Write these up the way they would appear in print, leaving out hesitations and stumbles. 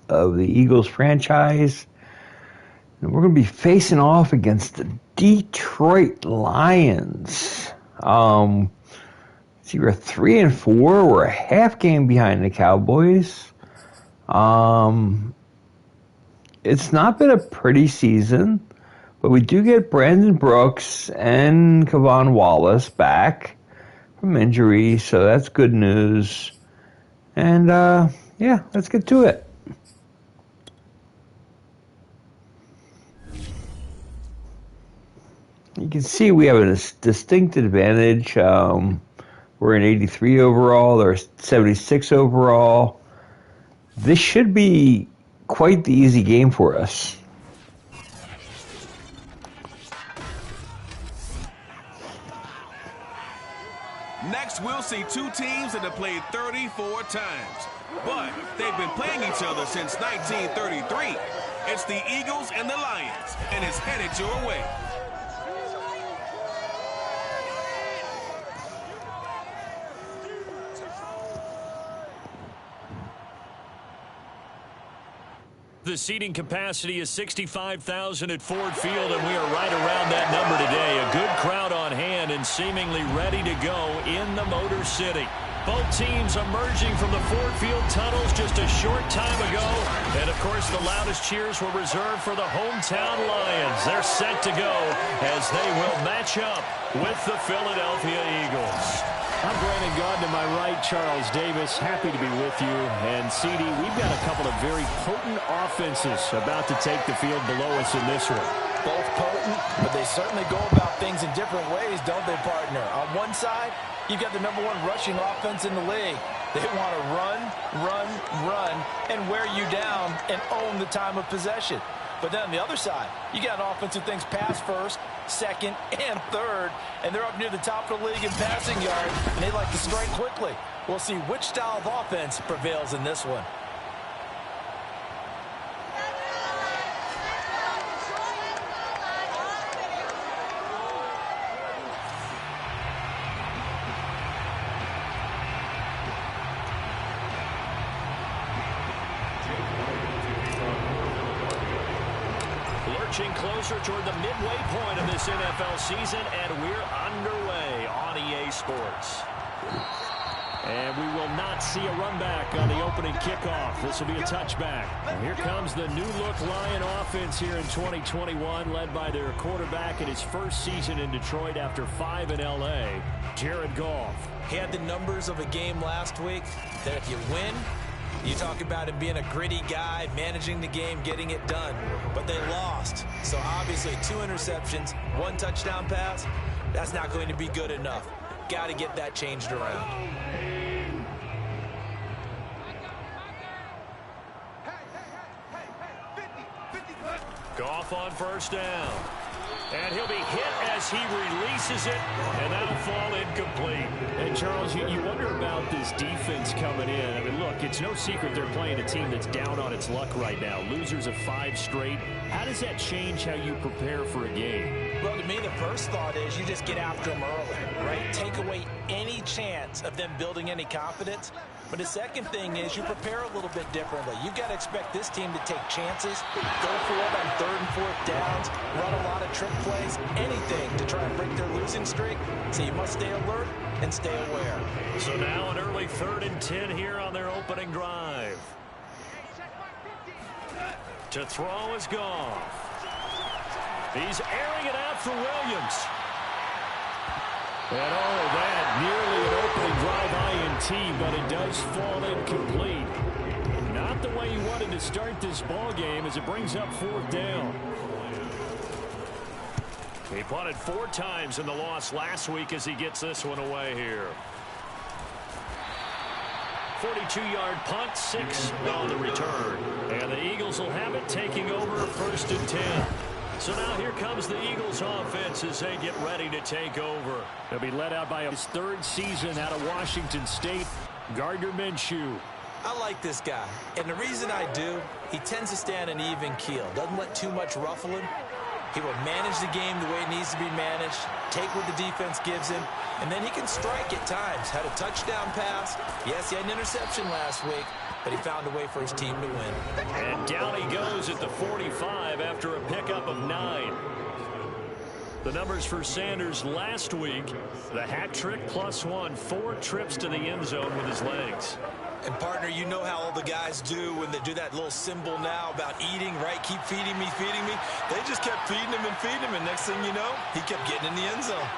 of the Eagles franchise. And we're going to be facing off against the Detroit Lions. See, we're 3-4. We're a half game behind the Cowboys. It's not been a pretty season, but we do get Brandon Brooks and Kevon Wallace back from injury, so that's good news. And, yeah, let's get to it. You can see we have a distinct advantage. We're in 83 overall. They're 76 overall. This should be quite the easy game for us. Next, we'll see two teams that have played 34 times. But they've been playing each other since 1933. It's the Eagles and the Lions, and it's headed your way. The seating capacity is 65,000 at Ford Field, and we are right around that number today. A good crowd on hand and seemingly ready to go in the Motor City. Both teams emerging from the Ford Field tunnels just a short time ago. And, of course, the loudest cheers were reserved for the hometown Lions. They're set to go as they will match up with the Philadelphia Eagles. I'm Brandon Gaudin to my right, Charles Davis. Happy to be with you. And, CD, we've got a couple of very potent offenses about to take the field below us in this one. Both potent, but they certainly go about things in different ways, don't they, partner? On one side, you've got the #1 rushing offense in the league. They want to run, and wear you down and own the time of possession. But then on the other side, you got an offense who thinks pass first, second, and third, and they're up near the top of the league in passing yards, and they like to strike quickly. We'll see which style of offense prevails in this one. Closer toward the midway point of this NFL season, and we're underway on EA Sports. And we will not see a run back on the opening kickoff. This will be a touchback. And here comes the new-look Lion offense here in 2021, led by their quarterback in his first season in Detroit after 5 in L.A., Jared Goff. He had the numbers of a game last week that if you win, you talk about him being a gritty guy, managing the game, getting it done. But they lost. So obviously 2 interceptions, 1 touchdown pass, that's not going to be good enough. Got to get that changed around. Goff on first down. And he'll be hit as he releases it, and that'll fall incomplete. And, Charles, you wonder about this defense coming in. I mean, look, it's no secret they're playing a team that's down on its luck right now. Losers of 5 straight. How does that change how you prepare for a game? Well, to me, the first thought is you just get after them early, right? Take away any chance of them building any confidence. But the second thing is you prepare a little bit differently. You've got to expect this team to take chances, go for it on 3rd and 4th downs, run a lot of trick plays, anything to try and break their losing streak. So you must stay alert and stay aware. So now an early 3rd and 10 here on their opening drive. To throw is Goff. He's airing it out for Williams. And that nearly an opening drive INT, but it does fall incomplete. Not the way he wanted to start this ball game as it brings up 4th down. He punted 4 times in the loss last week as he gets this one away here. 42-yard punt, 6 on the return. And the Eagles will have it taking over 1st and 10. So now here comes the Eagles offense as they get ready to take over. They'll be led out by his 3rd season out of Washington State, Gardner Minshew. I like this guy, and the reason I do, he tends to stay on an even keel. Doesn't let too much ruffle him. He will manage the game the way it needs to be managed, take what the defense gives him, and then he can strike at times. Had a touchdown pass. Yes, he had an interception last week, but he found a way for his team to win. And down he goes at the 45 after a pickup of 9. The numbers for Sanders last week, the hat trick +1, 4 trips to the end zone with his legs. And, partner, you know how all the guys do when they do that little symbol now about eating, right? Keep feeding me, feeding me. They just kept feeding him, and next thing you know, he kept getting in the end zone.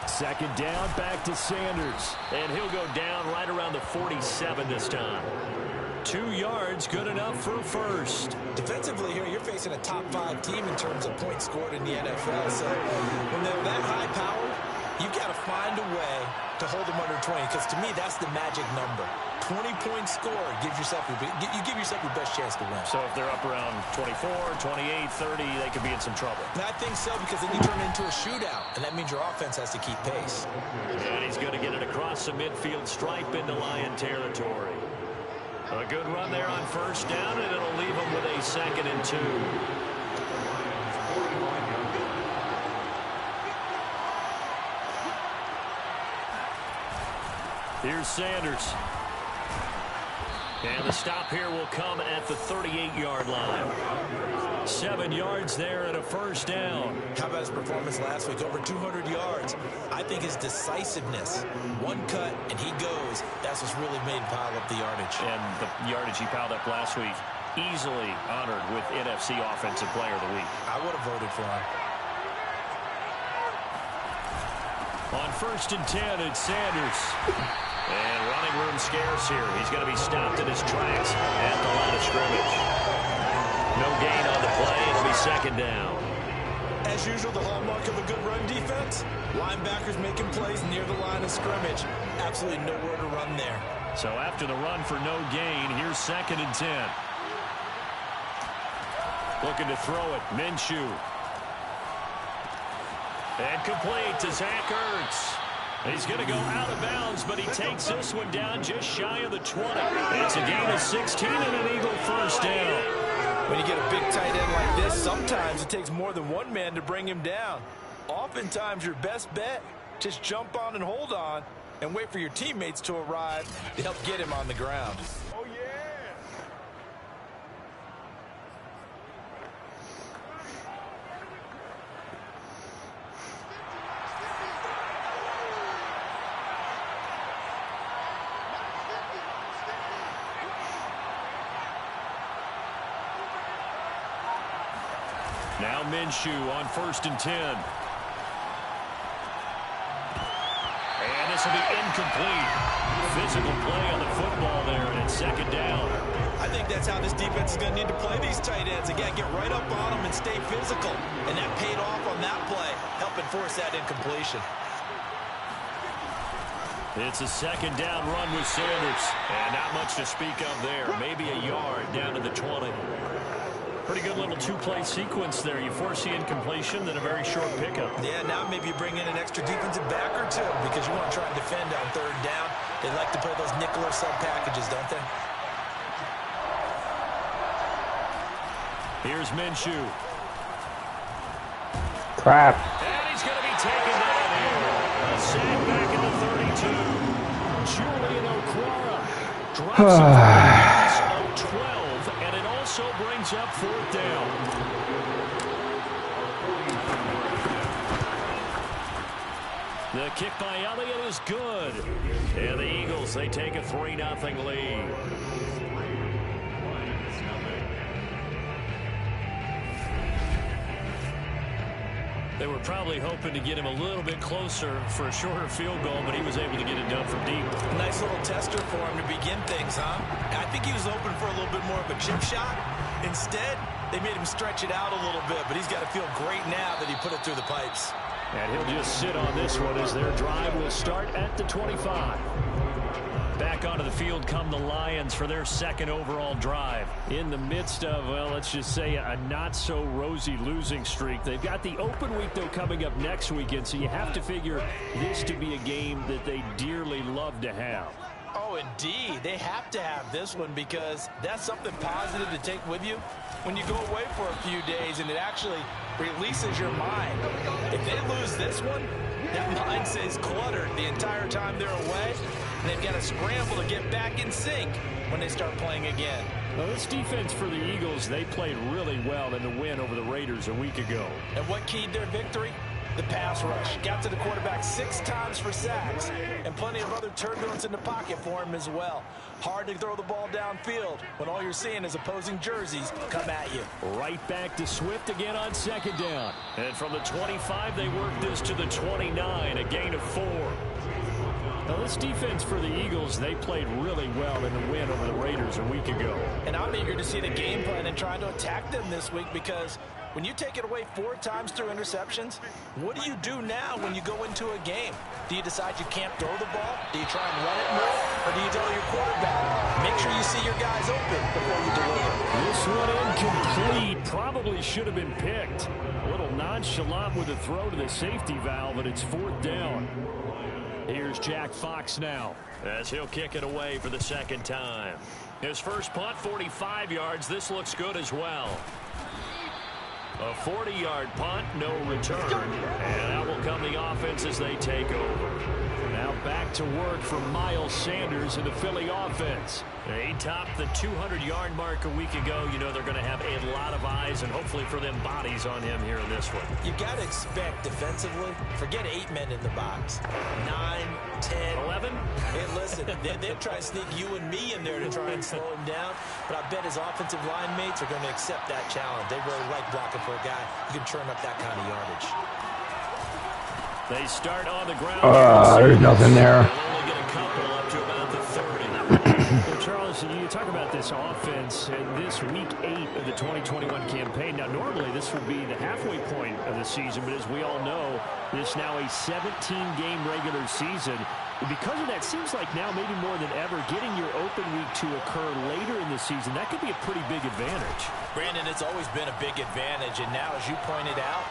Second down, back to Sanders. And he'll go down right around the 47 this time. 2 yards, good enough for a first. Defensively here, you're facing a top 5 team in terms of points scored in the NFL. So when they're that high powered, you've got to find a way to hold them under 20, because to me, that's the magic number. 20 points scored, you give yourself your best chance to win. So if they're up around 24, 28, 30, they could be in some trouble. And I think so, because then you turn it into a shootout, and that means your offense has to keep pace. And he's going to get it across the midfield stripe into Lion territory. A good run there on first down, and it'll leave him with a 2nd and 2. Here's Sanders. And the stop here will come at the 38-yard line. 7 yards there and a first down. How about his performance last week? Over 200 yards. I think his decisiveness, one cut and he goes, that's what's really made him pile up the yardage. And the yardage he piled up last week, easily honored with NFC Offensive Player of the Week. I would have voted for him. On 1st and 10, it's Sanders. And running room scarce here. He's going to be stopped in his tracks at the line of scrimmage. No gain on the play. It'll be 2nd down. As usual, the hallmark of a good run defense, linebackers making plays near the line of scrimmage. Absolutely nowhere to run there. So after the run for no gain, here's 2nd and 10. Looking to throw it. Minshew. And complete to Zach Ertz. He's going to go out of bounds, but he takes this one down just shy of the 20. It's a gain of 16 and an Eagle first down. When you get a big tight end like this, sometimes it takes more than one man to bring him down. Oftentimes, your best bet, just jump on and hold on and wait for your teammates to arrive to help get him on the ground. Oh, yeah. Now Minshew on 1st and 10. And this will be incomplete. Physical play on the football there, and it's 2nd down. I think that's how this defense is going to need to play these tight ends. Again, get right up on them and stay physical. And that paid off on that play, helping force that incompletion. It's a 2nd down run with Sanders. And not much to speak of there. Maybe a yard down to the 20. Pretty good little 2-play sequence there. You force the incompletion, then a very short pickup. Yeah, now maybe you bring in an extra defensive back or two because you want to try and defend on 3rd down. They like to play those nickel or sub packages, don't they? Here's Minshew. Crap. And he's going to be taken down here. A sack back in the 32. Julian Okwara drops it for a loss of 12, and it also brings up 4th down. The kick by Elliott is good. And the Eagles, they take a 3-0 lead. They were probably hoping to get him a little bit closer for a shorter field goal, but he was able to get it done from deep. A nice little tester for him to begin things, huh? I think he was open for a little bit more of a chip shot. Instead, they made him stretch it out a little bit, but he's got to feel great now that he put it through the pipes. And he'll just sit on this one as their drive will start at the 25. Back onto the field come the Lions for their 2nd overall drive. In the midst of, well, let's just say a not-so-rosy losing streak. They've got the open week, though, coming up next weekend, so you have to figure this to be a game that they dearly love to have. Oh, indeed. They have to have this one because that's something positive to take with you when you go away for a few days, and it actually releases your mind. If they lose this one, That mind stays cluttered the entire time they're away, and they've got to scramble to get back in sync when they start playing again. Well, this defense for the Eagles, they played really well in the win over the Raiders a week ago. And what keyed their victory? The pass rush. Got to the quarterback 6 times for sacks, and plenty of other turbulence in the pocket for him as well. Hard to throw the ball downfield when all you're seeing is opposing jerseys come at you. Right back to Swift again on second down. And from the 25, they work this to the 29, a gain of 4. Now, this defense for the Eagles, they played really well in the win over the Raiders a week ago. And I'm eager to see the game plan and trying to attack them this week, because when you take it away 4 times through interceptions, what do you do now when you go into a game? Do you decide you can't throw the ball? Do you try and run it more? Or do you tell your quarterback, make sure you see your guys open before you deliver? This one incomplete. Probably should have been picked. A little nonchalant with a throw to the safety valve, but it's 4th down. Here's Jack Fox now, as he'll kick it away for the second time. His first punt, 45 yards. This looks good as well. A 40-yard punt, no return. And out will come the offense as they take over. Now back to work for Miles Sanders in the Philly offense. He topped the 200-yard mark a week ago. You know they're going to have a lot of eyes and hopefully for them bodies on him here in this one. You got to expect defensively, forget 8 men in the box. 9, 10, 11? Hey, listen, they'll try to sneak you and me in there to try and slow him down, but I bet his offensive line mates are going to accept that challenge. They really like blocking for a guy who can turn up that kind of yardage. They start on the ground. There's nothing there. They'll only get a couple up to about the 30. Well, Charles, you talk about this offense and this week 8 of the 2021 campaign. Now, normally this would be the halfway point of the season, but as we all know, this now a 17-game regular season. Because of that, seems like now maybe more than ever, getting your open week to occur later in the season, that could be a pretty big advantage. Brandon, it's always been a big advantage, and now, as you pointed out,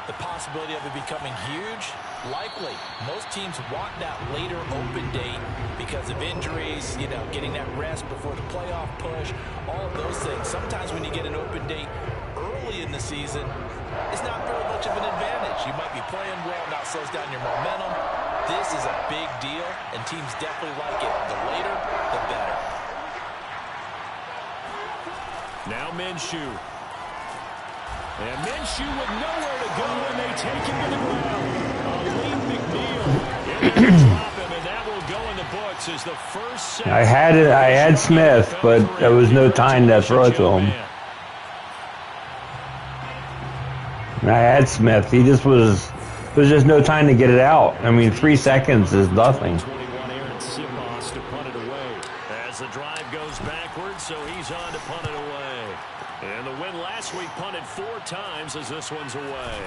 the possibility of it becoming huge, likely. Most teams want that later open date because of injuries, you know, getting that rest before the playoff push, all of those things. Sometimes when you get an open date early in the season, it's not very much of an advantage. You might be playing well, not slows down your momentum. This is a big deal, and teams definitely like it. The later, the better. Now Minshew. And Minshew with nowhere to go, and they take him to the ground. Lee McNeil. Drop him, and that will go in the books as the first set. I had Smith, but there was no time to throw it to him. I had Smith. There was just no time to get it out. I mean, 3 seconds is nothing. 21 Aaron Simbas to punt it away. As the drive goes backwards, so he's on to punt it away. And the win last week punted 4 times as this one's away.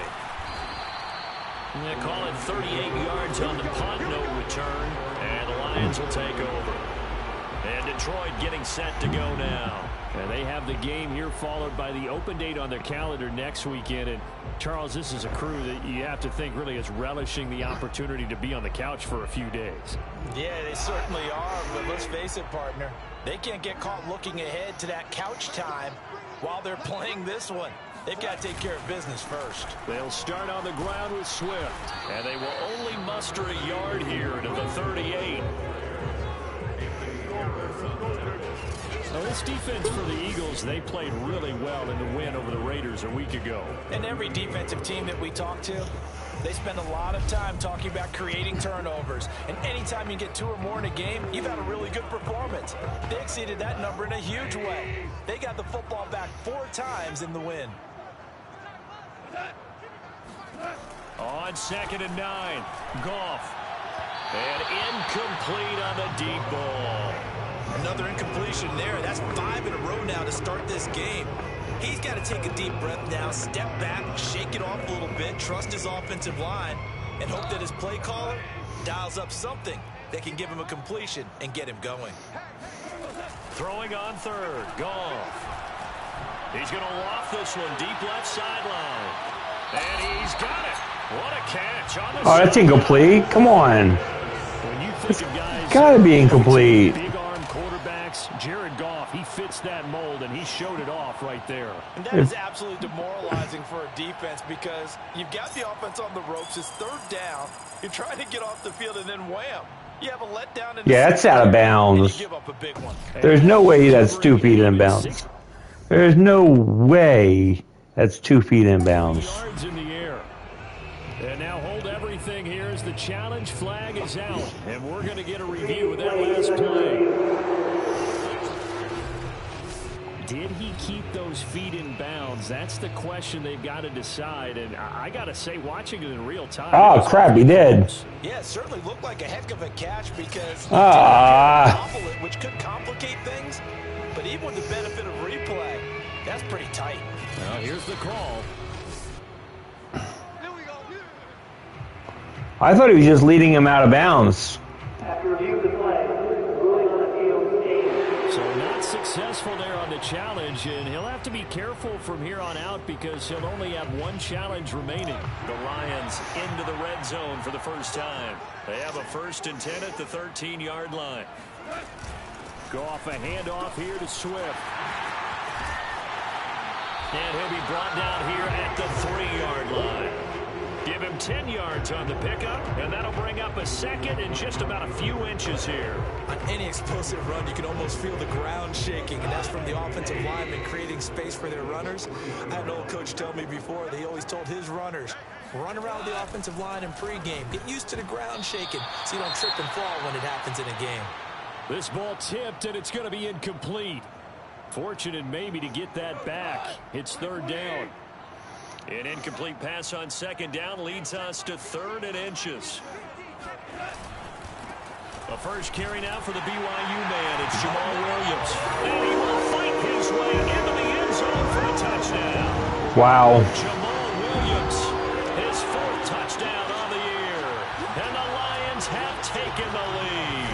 And they call it 38 yards on the punt, no return. And the Lions will take over. And Detroit getting set to go now. And they have the game here followed by the open date on their calendar next weekend. And Charles, this is a crew that you have to think really is relishing the opportunity to be on the couch for a few days. Yeah, they certainly are, but let's face it, partner. They can't get caught looking ahead to that couch time while they're playing this one. They've got to take care of business first. They'll start on the ground with Swift, and they will only muster a yard here to the 38. Now, this defense for the Eagles, they played really well in the win over the Raiders a week ago. And every defensive team that we talk to, they spend a lot of time talking about creating turnovers. And anytime you get 2 or more in a game, you've had a really good performance. They exceeded that number in a huge way. They got the football back 4 times in the win. On 2nd and 9, Goff. And incomplete on the deep ball. Another incompletion there. That's 5 in a row now to start this game. He's got to take a deep breath now, step back, shake it off a little bit, trust his offensive line, and hope that his play caller dials up something that can give him a completion and get him going. Throwing on 3rd, Goff. He's going to loft this one deep left sideline. And he's got it. What a catch on the That's incomplete. Come on. When you think of guys Gotta be incomplete. big arm quarterbacks, Jared Goff, he fits that mold, and he showed it off right there. And that is absolutely demoralizing for a defense because you've got the offense on the ropes. It's third down. You're trying to get off the field, and then wham. You have a letdown. Yeah, that's out of bounds. Give up a big one. There's no way that's 2 feet in bounds. There's no way that's 2 feet in bounds. Yards in the air. And now hold everything here as the challenge flag is out. And we're going to get a review of that last play. Did he keep those feet in bounds? That's the question they've got to decide. And I got to say, watching it in real time. Oh, crap, he did. Yeah, it certainly looked like a heck of a catch because it, which could complicate things. But even with the benefit of replay, that's pretty tight. Well, here's the call. I thought he was just leading him out of bounds. So not successful there on the challenge, and he'll have to be careful from here on out because he'll only have one challenge remaining. The Lions into the red zone for the first time. They have a 1st and 10 at the 13-yard line. Go off a handoff here to Swift. And he'll be brought down here at the 3-yard line. Give him 10 yards on the pickup, and that'll bring up a 2nd and just about a few inches here. On any explosive run, you can almost feel the ground shaking, and that's from the offensive linemen creating space for their runners. I had an old coach tell me before that he always told his runners, run around with the offensive line in pregame. Get used to the ground shaking so you don't trip and fall when it happens in a game. This ball tipped, and it's going to be incomplete. Fortunate maybe to get that back. It's 3rd down. An incomplete pass on 2nd down leads us to 3rd and inches. The first carry now for the BYU man. It's Jamal Williams. And he will fight his way into the end zone for a touchdown. Wow. Jamal Williams, his 4th touchdown on the year. And the Lions have taken the lead.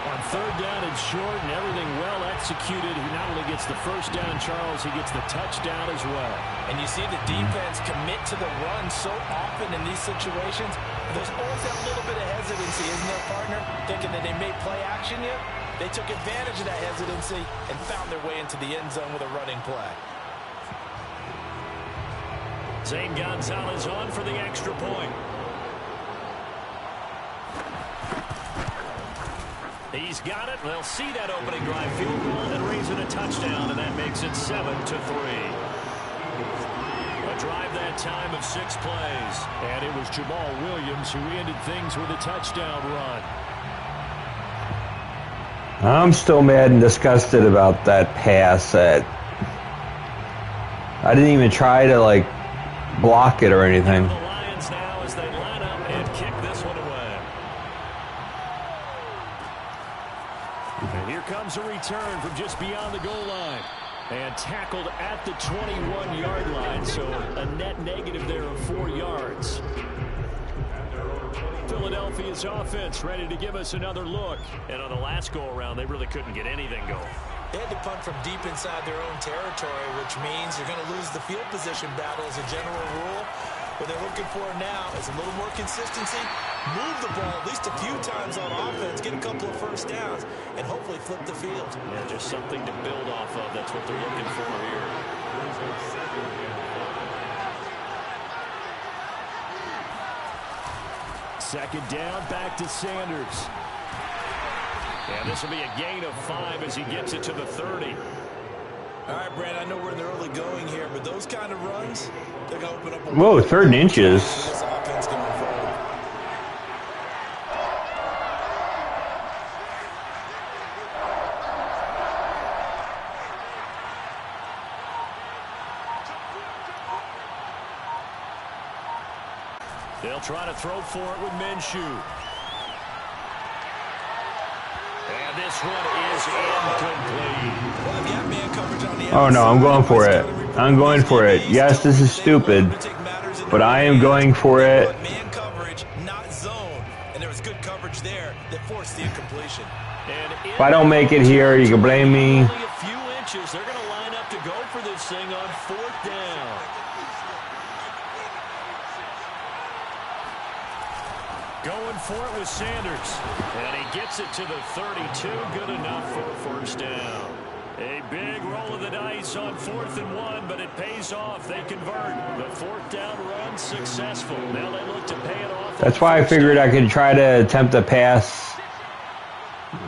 On 3rd down and short and everything well executed, he not only gets the first down, Charles, he gets the touchdown as well. And you see the defense commit to the run so often in these situations. There's always that little bit of hesitancy, isn't there, partner? Thinking that they may play action you. They took advantage of that hesitancy and found their way into the end zone with a running play. Zane Gonzalez on for the extra point. He's got it. They'll see that opening drive field goal and raise it a touchdown, and that makes it 7-3. A drive that time of 6 plays. And it was Jamal Williams who ended things with a touchdown run. I'm still mad and disgusted about that pass. That I didn't even try to, like, block it or anything. The Lions now as they line up and kick this one away. And here comes a return from just beyond the goal line. And tackled at the 21-yard line, so a net negative there of 4 yards. Philadelphia's offense ready to give us another look. And on the last go-around, they really couldn't get anything going. They had to punt from deep inside their own territory, which means you're going to lose the field position battle as a general rule. What they're looking for now is a little more consistency, move the ball at least a few times on offense, get a couple of first downs, and hopefully flip the field. Yeah, just something to build off of. That's what they're looking for here. Second down, back to Sanders. And this will be a gain of 5 as he gets it to the 30. All right, Brand, I know we're in the early going here, but those kind of runs, they're going to open up a... Whoa, 3rd and inches. This offense going forward. They'll try to throw for it with Minshew. And this one is incomplete. Well, if you have man coverage on the Oh no, I'm going for it. I'm going for it. Yes, this is stupid, but I am going for it. Man coverage, not zone. And there was good coverage there that forced the incompletion. If I don't make it here, you can blame me. Only a few inches. They're going to line up to go for this thing on 4th down. Going for it with Sanders. And he gets it to the 32. Good enough for a first down. A big roll of the dice on 4th and 1, but it pays off. They convert. The 4th down run successful. Now they look to pay it off. That's why I figured I could try to attempt a pass,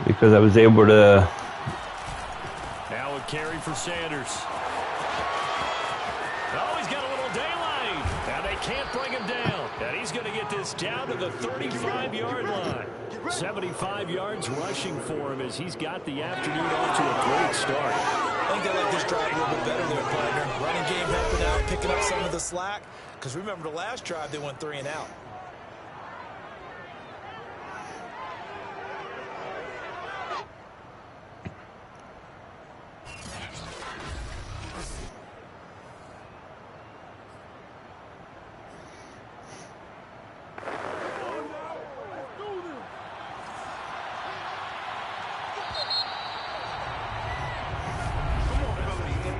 because I was able to. Now a carry for Sanders. Oh, he's got a little daylight. Now they can't bring him down. And he's going to get this down to the 35-yard line. 75 yards rushing for him as he's got the afternoon off to a great start. I think I like this drive a little bit better there, partner. Running game helping out, picking up some of the slack. Because remember the last drive, they went 3 and out.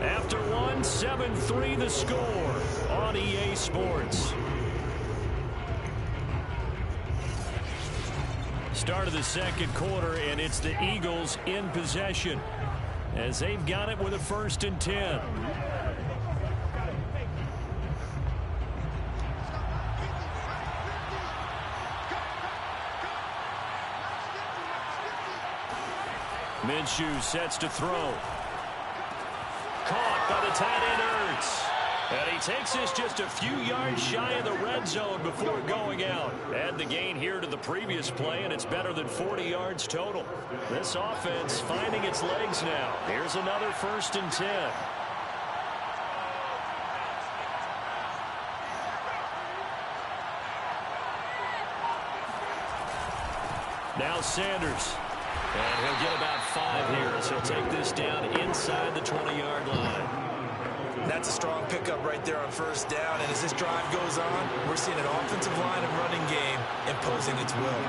After 7-3 the score on EA Sports. Start of the second quarter, and it's the Eagles in possession as they've got it with a 1st and 10. Minshew sets to throw. Caught by the tight end Ertz. And he takes this just a few yards shy of the red zone before going out. Add the gain here to the previous play, and it's better than 40 yards total. This offense finding its legs now. Here's another 1st and 10. Now Sanders. And he'll get about 5 here as he'll take this down inside the 20-yard line. That's a strong pickup right there on 1st down. And as this drive goes on, we're seeing an offensive line and running game imposing its will.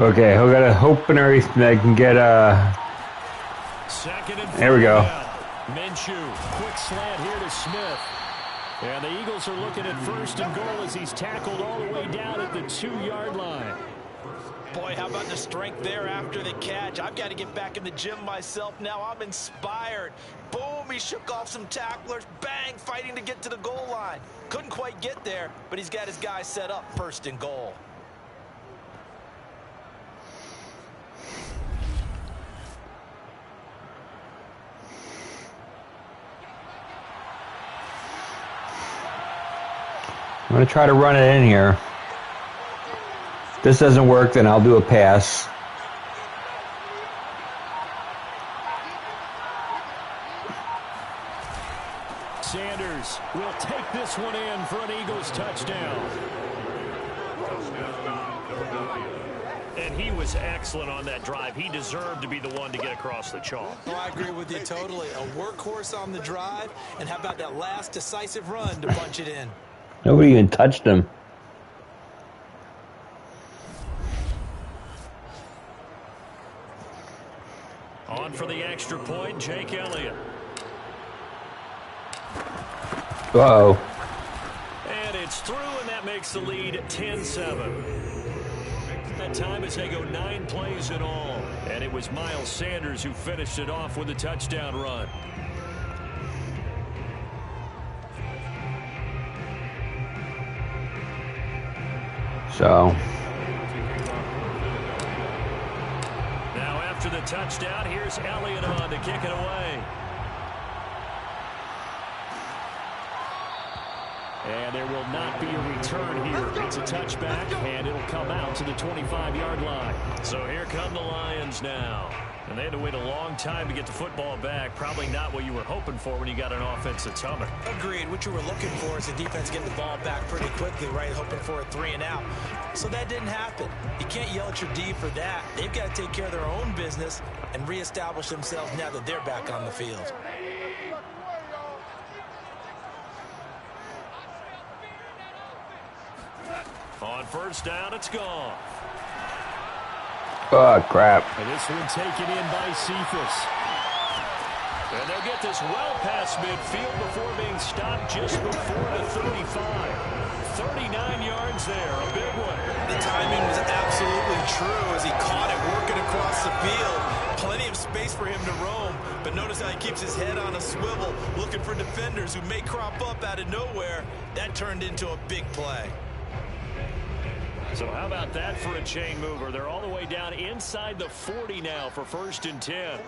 Okay, we got to hope and everything that can get Second and there we go. Minshew, quick slant here to Smith. And the Eagles are looking at 1st and goal as he's tackled all the way down at the 2-yard line. Boy, how about the strength there after the catch? I've got to get back in the gym myself now. I'm inspired. Boom, he shook off some tacklers. Bang, fighting to get to the goal line. Couldn't quite get there, but he's got his guy set up 1st and goal. I'm going to try to run it in here. If this doesn't work, then I'll do a pass. Sanders will take this one in for an Eagles touchdown. And he was excellent on that drive. He deserved to be the one to get across the chalk. Oh, I agree with you totally. A workhorse on the drive. And how about that last decisive run to punch it in? Nobody even touched him. On for the extra point, Jake Elliott. Uh-oh. And it's through, and that makes the lead 10-7. That time as they go 9 plays in all. And it was Miles Sanders who finished it off with a touchdown run. So. Now after the touchdown, here's Elliott on to kick it away. And there will not be a return here. It's a touchback, and it'll come out to the 25-yard line. So here come the Lions now. And they had to wait a long time to get the football back. Probably not what you were hoping for when you got an offense that's humming. Agreed. What you were looking for is the defense getting the ball back pretty quickly, right? Hoping for a 3 and out. So that didn't happen. You can't yell at your D for that. They've got to take care of their own business and reestablish themselves now that they're back on the field. On 1st down, it's gone. Oh, crap. And this one taken in by Cephas. And they'll get this well past midfield before being stopped just before the 35. 39 yards there, a big one. The timing was absolutely true as he caught it working across the field. Plenty of space for him to roam, but notice how he keeps his head on a swivel, looking for defenders who may crop up out of nowhere. That turned into a big play. So how about that for a chain mover? They're all the way down inside the 40 now for 1st and 10.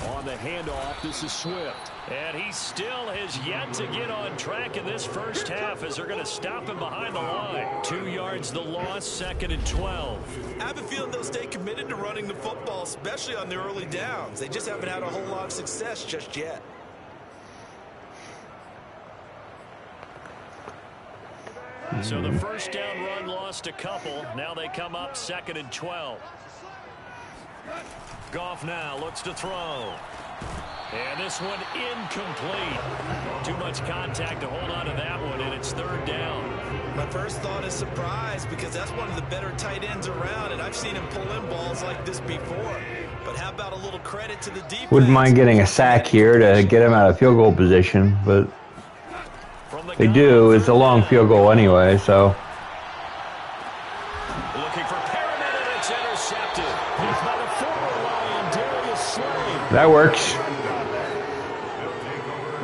On the handoff, this is Swift. And he still has yet to get on track in this first half as they're going to stop him behind the line. 2 yards the loss, 2nd and 12. I have a feeling they'll stay committed to running the football, especially on their early downs. They just haven't had a whole lot of success just yet. So the first down run lost a couple. Now they come up 2nd and 12. Goff now looks to throw. And this one incomplete. Too much contact to hold on to that one, and it's 3rd down. My first thought is surprise because that's one of the better tight ends around, and I've seen him pull in balls like this before. But how about a little credit to the defense? Wouldn't mind getting a sack here to get him out of field goal position, but they do. It's a long field goal anyway, so. Looking for Perriman, and it's intercepted. It's by the former Lion, Darius Slay. That works.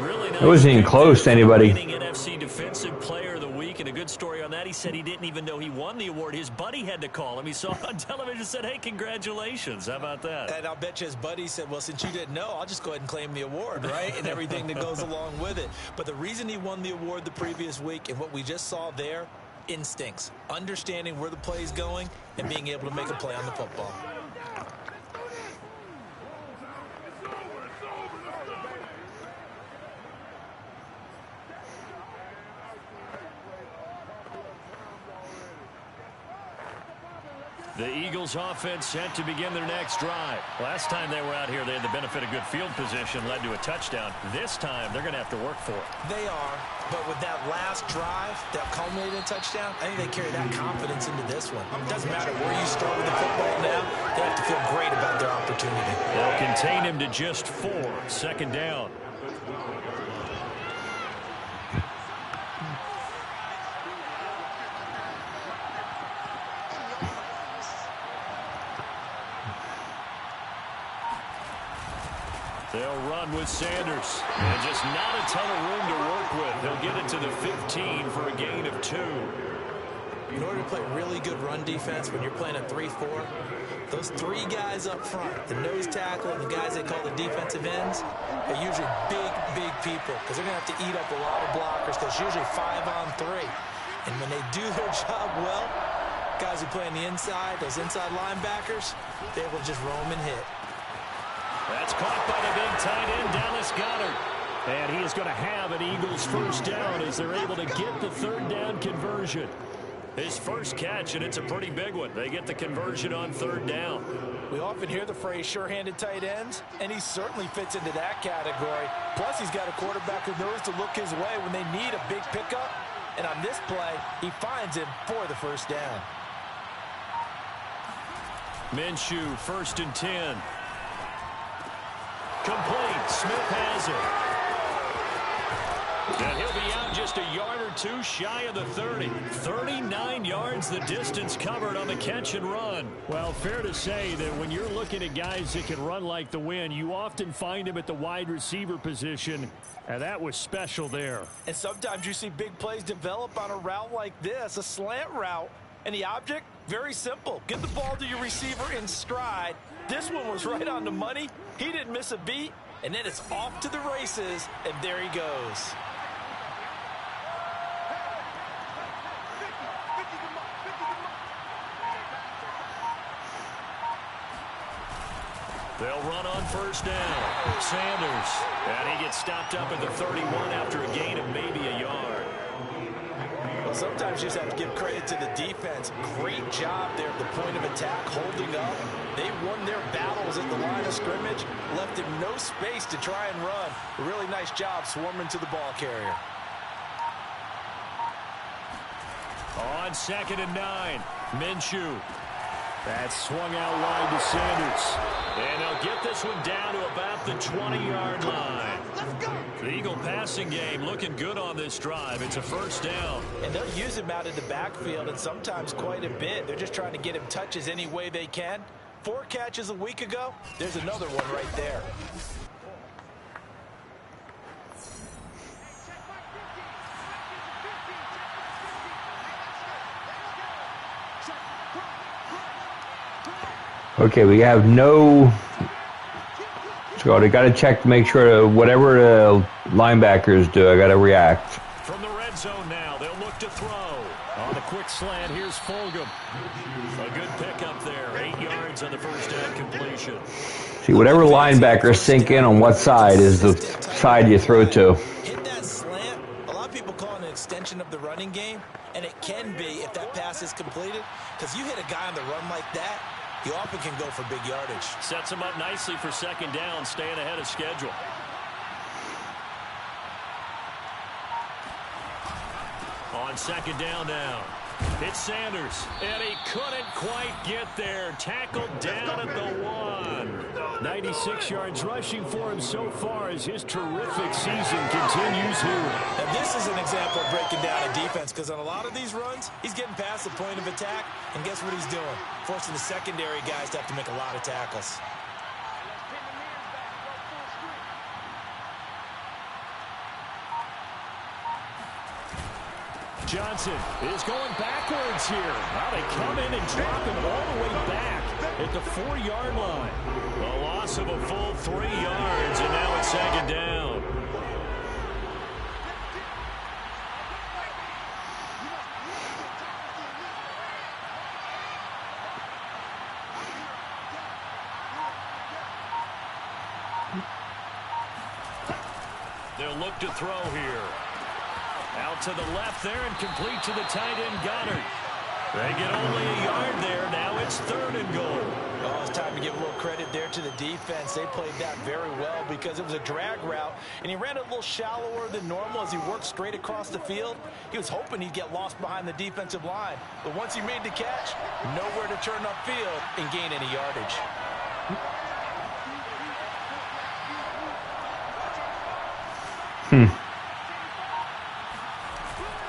Really nice. It wasn't even close to anybody. NFC Defensive Player of the Week, and a good story on that. He said he didn't even know he won the award. His buddy had to call him. He saw it on television and said, hey, congratulations. How about that? And I'll bet you his buddy said, well, since you didn't know, I'll just go ahead and claim the award, right? And everything that goes along with it. But the reason he won the award the previous week and what we just saw there, instincts, understanding where the play is going and being able to make a play on the football. The Eagles offense set to begin their next drive. Last time they were out here, they had the benefit of good field position, led to a touchdown. This time, they're going to have to work for it. They are, but with that last drive that culminated in a touchdown, I think they carry that confidence into this one. It doesn't matter where you start with the football now, they have to feel great about their opportunity. They'll contain him to just 4, 2nd down. They'll run with Sanders. And just not a ton of room to work with. They'll get it to the 15 for a gain of 2. In order to play really good run defense when you're playing a 3-4, those 3 guys up front, the nose tackle and the guys they call the defensive ends, are usually big people because they're going to have to eat up a lot of blockers because it's usually 5-on-3. And when they do their job well, guys who play on the inside, those inside linebackers, they're able to just roam and hit. That's caught by the big tight end, Dallas Goedert. And he is going to have an Eagles first down as they're able to get the 3rd down conversion. His first catch, and it's a pretty big one. They get the conversion on 3rd down. We often hear the phrase sure-handed tight ends, and he certainly fits into that category. Plus, he's got a quarterback who knows to look his way when they need a big pickup. And on this play, he finds him for the first down. Minshew, 1st and 10. Complete. Smith has it. And he'll be out just a yard or 2 shy of the 30. 39 yards the distance covered on the catch and run. Well, fair to say that when you're looking at guys that can run like the wind, you often find them at the wide receiver position, and that was special there. And sometimes you see big plays develop on a route like this, a slant route, and the object, very simple. Get the ball to your receiver in stride. This one was right on the money. He didn't miss a beat, and then it's off to the races, and there he goes. They'll run on first down. Sanders. And he gets stopped up at the 31 after a gain of maybe a yard. Well, sometimes you just have to give credit to the defense. Great job there at the point of attack, holding up. They won their battles at the line of scrimmage, left him no space to try and run. A really nice job swarming to the ball carrier. On 2nd and 9, Minshew. That swung out wide to Sanders. And they'll get this one down to about the 20-yard line. The Eagle passing game looking good on this drive. It's a first down. And they'll use him out in the backfield, and sometimes quite a bit. They're just trying to get him touches any way they can. 4 catches a week ago. There's another one right there. Okay, we have no. So they got to check to make sure whatever the linebackers do, I got to react. From the red zone now, they'll look to throw. On the quick slant, here's Fulgham. A good pickup there. 8 yards on the first down completion. See, whatever linebackers sink in on what side is the side you throw to. Hit that slant. A lot of people call it an extension of the running game, and it can be if that pass is completed. Because you hit a guy on the run like that, you often can go for big yardage. Sets him up nicely for second down, staying ahead of schedule. On second down now, it's Sanders, and he couldn't quite get there. Tackled down at the 1. 96 yards rushing for him so far as his terrific season continues here. Now this is an example of breaking down a defense, because on a lot of these runs, he's getting past the point of attack, and guess what he's doing? Forcing the secondary guys to have to make a lot of tackles. Johnson is going backwards here. Now they come in and drop him all the way back at the 4-yard line. A loss of a full 3 yards, and now it's second down. They'll look to throw here. Out to the left there and complete to the tight end Goddard. They get only a yard there. Now it's 3rd and goal. Oh, it's time to give a little credit there to the defense. They played that very well because it was a drag route, and he ran it a little shallower than normal as he worked straight across the field. He was hoping he'd get lost behind the defensive line, but once he made the catch, nowhere to turn upfield and gain any yardage.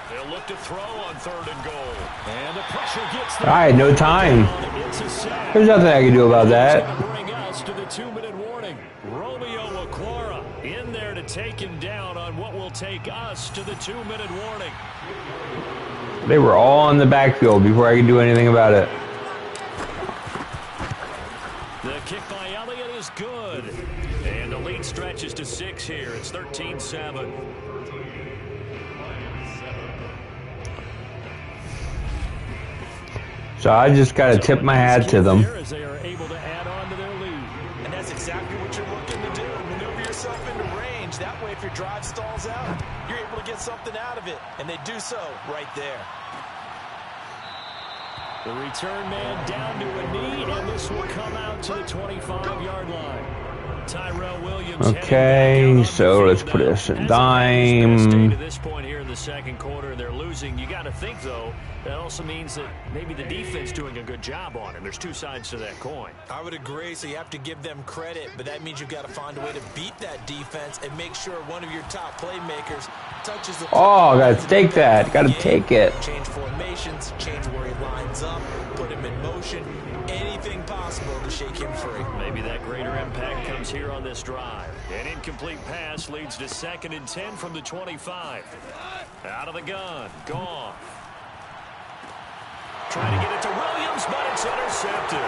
They'll look to throw on 3rd and goal. And the pressure gets there. All right, no time. There's nothing I can do about that. Bring us to the 2-minute warning. Romeo Okwara in there to take him down on what will take us to the 2-minute warning. They were all in the backfield before I could do anything about it. The kick by Elliott is good. And the lead stretches to 6 here. It's 13-7. So I just got to tip my hat to them. As they are able to add on to their lead. And that's exactly what you're looking to do. Maneuver yourself into range. That way, if your drive stalls out, you're able to get something out of it. And they do so right there. The return man down to a knee, and this will come out to the 25-yard line. Tyrell Williams. Okay, so let's put this in dime. To this point here in the second quarter, they're losing. You got to think, though, that also means that maybe the defense doing a good job on him. There's 2 sides to that coin. I would agree, so you have to give them credit, but that means you've got to find a way to beat that defense and make sure one of your top playmakers touches the Oh, got to take that. Got to take it. Change formations, change where he lines up, put him in motion, anything possible to shake him free. Maybe that greater impact comes here on this drive. An incomplete pass leads to 2nd and 10 from the 25. Out of the gun, gone. Trying to get it to Williams, but it's intercepted.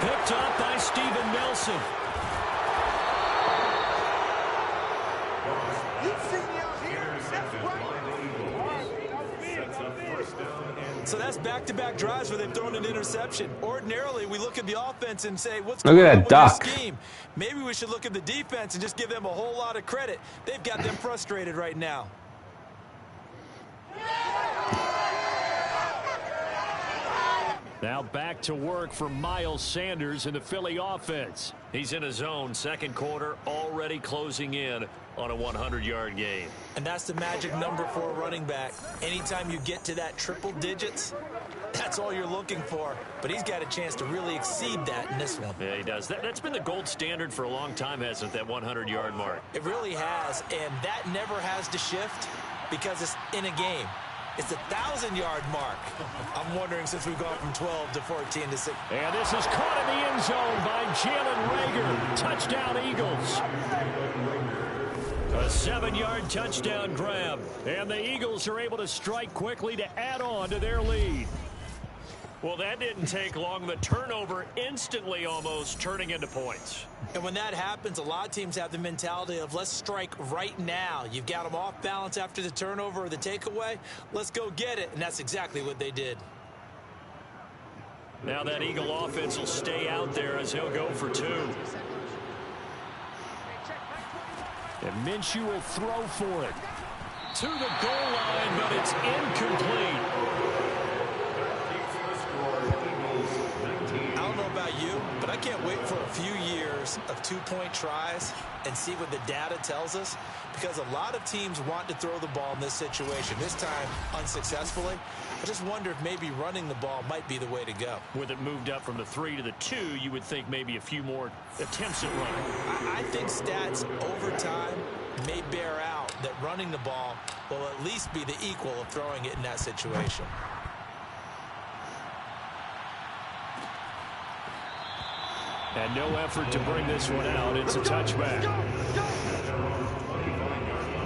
Picked up by Steven Nelson. So that's back-to-back drives where they've thrown an interception. Ordinarily, we look at the offense and say, what's Look going at on that with duck. this scheme? Maybe we should look at the defense and just give them a whole lot of credit. They've got them frustrated right now. Now back to work for Miles Sanders in the Philly offense. He's in his zone, second quarter, already closing in on a 100-yard game. And that's the magic number for a running back. Anytime you get to that triple digits, that's That's all you're looking for, but he's got a chance to really exceed that in this one. Yeah, he does. That's been the gold standard for a long time, hasn't it, that 100-yard mark? It really has, and that never has to shift because it's in a game. It's the 1,000-yard mark. I'm wondering, since we've gone from 12 to 14 to 6. And this is caught in the end zone by Jalen Reagor. Touchdown, Eagles. A 7-yard touchdown grab. And the Eagles are able to strike quickly to add on to their lead. Well, that didn't take long. The turnover instantly almost turning into points. And when that happens, a lot of teams have the mentality of let's strike right now. You've got them off balance after the turnover or the takeaway. Let's go get it. And that's exactly what they did. Now that Eagle offense will stay out there as he'll go for 2. And Minshew will throw for it. To the goal line, but it's incomplete. I don't know about you, but I can't wait for a few years of 2-point tries and see what the data tells us, because a lot of teams want to throw the ball in this situation, this time unsuccessfully. I just wonder if maybe running the ball might be the way to go. With it moved up from the 3 to the 2, you would think maybe a few more attempts at running. I think stats over time may bear out that running the ball will at least be the equal of throwing it in that situation. And no effort to bring this one out. It's a touchback.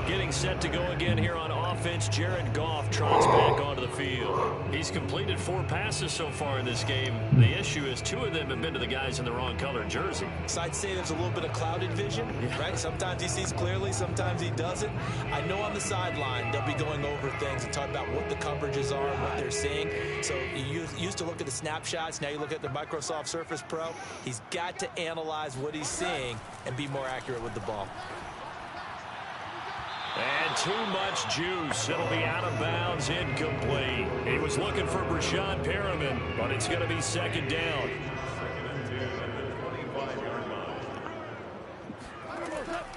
Getting set to go again here on offense, Jared Goff trots back onto the field. He's completed 4 passes so far in this game. The issue is 2 of them have been to the guys in the wrong color jersey. So I'd say there's a little bit of clouded vision, right? Sometimes he sees clearly, sometimes he doesn't. I know on the sideline they'll be going over things and talk about what the coverages are and what they're seeing. So you used to look at the snapshots. Now you look at the Microsoft Surface Pro. He's got to analyze what he's seeing and be more accurate with the ball. And too much juice. It'll be out of bounds, incomplete. He was looking for Brashad Perriman, but it's going to be 2nd down.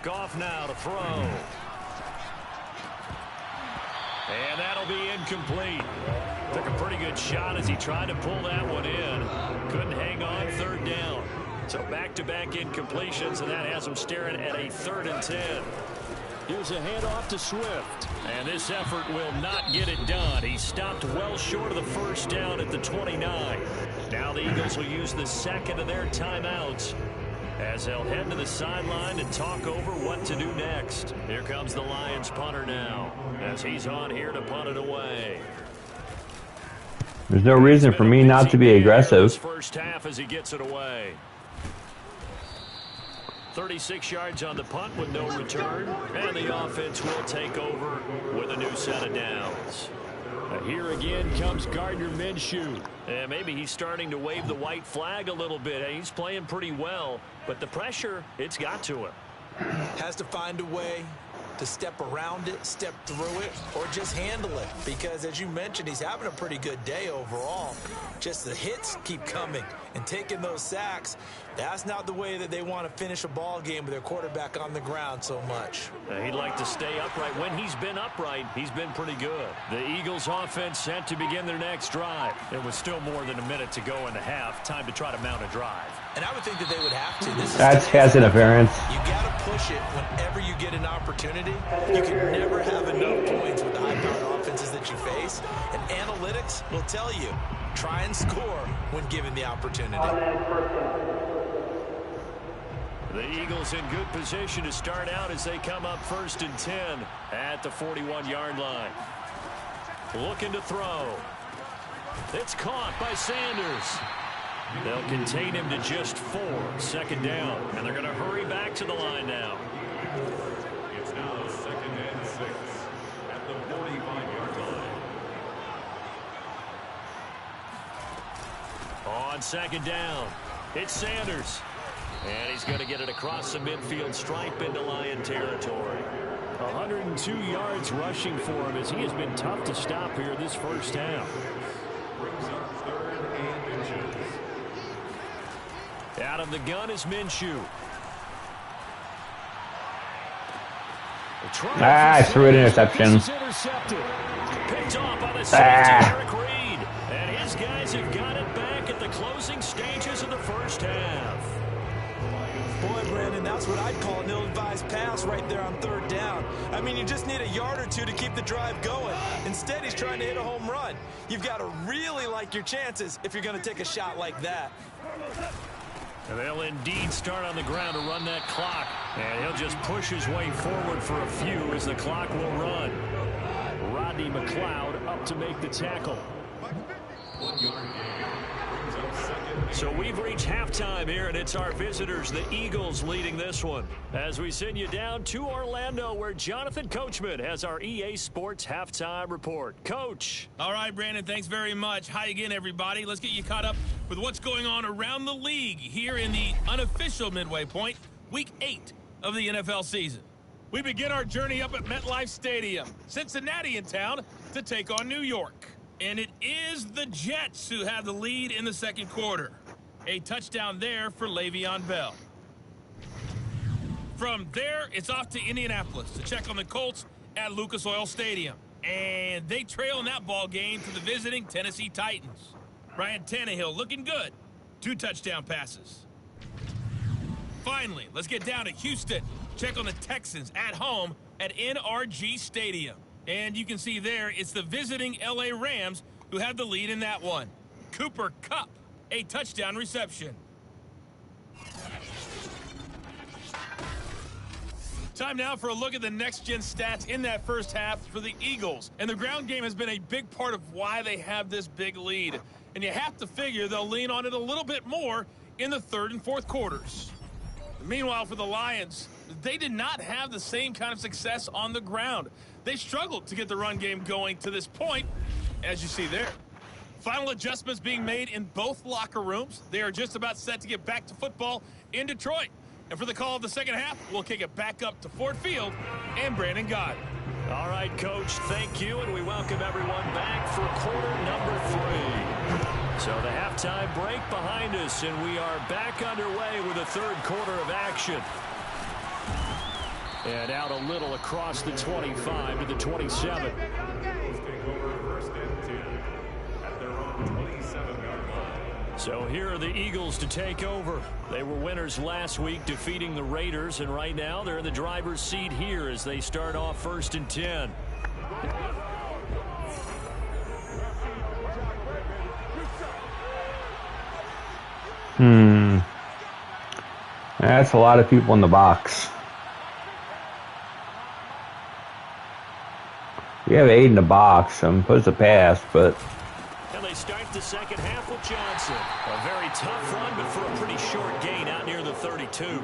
Goff now to throw. And that'll be incomplete. Took a pretty good shot as he tried to pull that one in. Couldn't hang on, 3rd down. So back-to-back incompletions, and that has him staring at a 3rd and 10. Here's a handoff to Swift. And this effort will not get it done. He stopped well short of the 1st down at the 29. Now the Eagles will use the 2nd of their timeouts as they'll head to the sideline and talk over what to do next. Here comes the Lions punter now as he's on here to punt it away. There's no reason for me not to be aggressive. First half as he gets it away. 36 yards on the punt with no return. And the offense will take over with a new set of downs. Here again comes Gardner Minshew. And maybe he's starting to wave the white flag a little bit. He's playing pretty well, but the pressure, it's got to him. Has to find a way to step around it, step through it, or just handle it. Because, as you mentioned, he's having a pretty good day overall. Just the hits keep coming and taking those sacks. That's not the way that they want to finish a ball game with their quarterback on the ground so much. He'd like to stay upright. When he's been upright, he's been pretty good. The Eagles offense set to begin their next drive. There was still more than a minute to go in the half. Time to try to mount a drive. And I would think that they would have to. That's pass interference. You got to push it whenever you get an opportunity. You can never have enough points with the high-powered offenses that you face. And analytics will tell you, try and score when given the opportunity. The Eagles in good position to start out as they come up 1st and 10 at the 41-yard line. Looking to throw. It's caught by Sanders. They'll contain him to just 4, 2nd down. And they're going to hurry back to the line now. It's now 2nd and 6 at the 45-yard line. On 2nd down, it's Sanders. And he's going to get it across the midfield stripe into Lion territory. 102 yards rushing for him as he has been tough to stop here this 1st half. Brings up 3rd and inches. Out of the gun is Minshew. I threw an interception. Picked off by the safety, Eric Reed. And his these guys have got it back at the closing stages of the first half. Boy, Brandon, that's what I'd call an ill-advised pass right there on third down. I mean, you just need a yard or two to keep the drive going. Instead, he's trying to hit a home run. You've got to really like your chances if you're going to take a shot like that. And they'll indeed start on the ground to run that clock. And he'll just push his way forward for a few as the clock will run. Rodney McLeod up to make the tackle. So we've reached halftime here, and it's our visitors, the Eagles, leading this one. As we send you down to Orlando, where Jonathan Coachman has our EA Sports halftime report. Coach. All right, Brandon, thanks very much. Hi again, everybody. Let's get you caught up with what's going on around the league here in the unofficial midway point, Week 8 of the NFL season. We begin our journey up at MetLife Stadium, Cincinnati in town to take on New York. And it is the Jets who have the lead in the second quarter. A touchdown there for Le'Veon Bell. From there, it's off to Indianapolis to check on the Colts at Lucas Oil Stadium. And they trail in that ball game to the visiting Tennessee Titans. Ryan Tannehill looking good. 2 touchdown passes. Finally, let's get down to Houston. Check on the Texans at home at NRG Stadium. And you can see there, it's the visiting LA Rams who have the lead in that one. Cooper Kupp, a touchdown reception. Time now for a look at the next-gen stats in that first half for the Eagles. And the ground game has been a big part of why they have this big lead. And you have to figure they'll lean on it a little bit more in the third and fourth quarters. Meanwhile, for the Lions, they did not have the same kind of success on the ground. They struggled to get the run game going to this point, as you see there. Final adjustments being made in both locker rooms. They are just about set to get back to football in Detroit. And for the call of the second half, we'll kick it back up to Ford Field and Brandon Gott. All right, Coach, thank you, and we welcome everyone back for quarter number 3. So the halftime break behind us, and we are back underway with the third quarter of action. And out a little across the 25 to the 27. So here are the Eagles to take over. They were winners last week, defeating the Raiders, and right now they're in the driver's seat here as they start off 1st and 10. That's a lot of people in the box. We have 8 in the box. I'm supposed to pass, but... And they start the second half with Johnson. A very tough run, but for a pretty short gain out near the 32.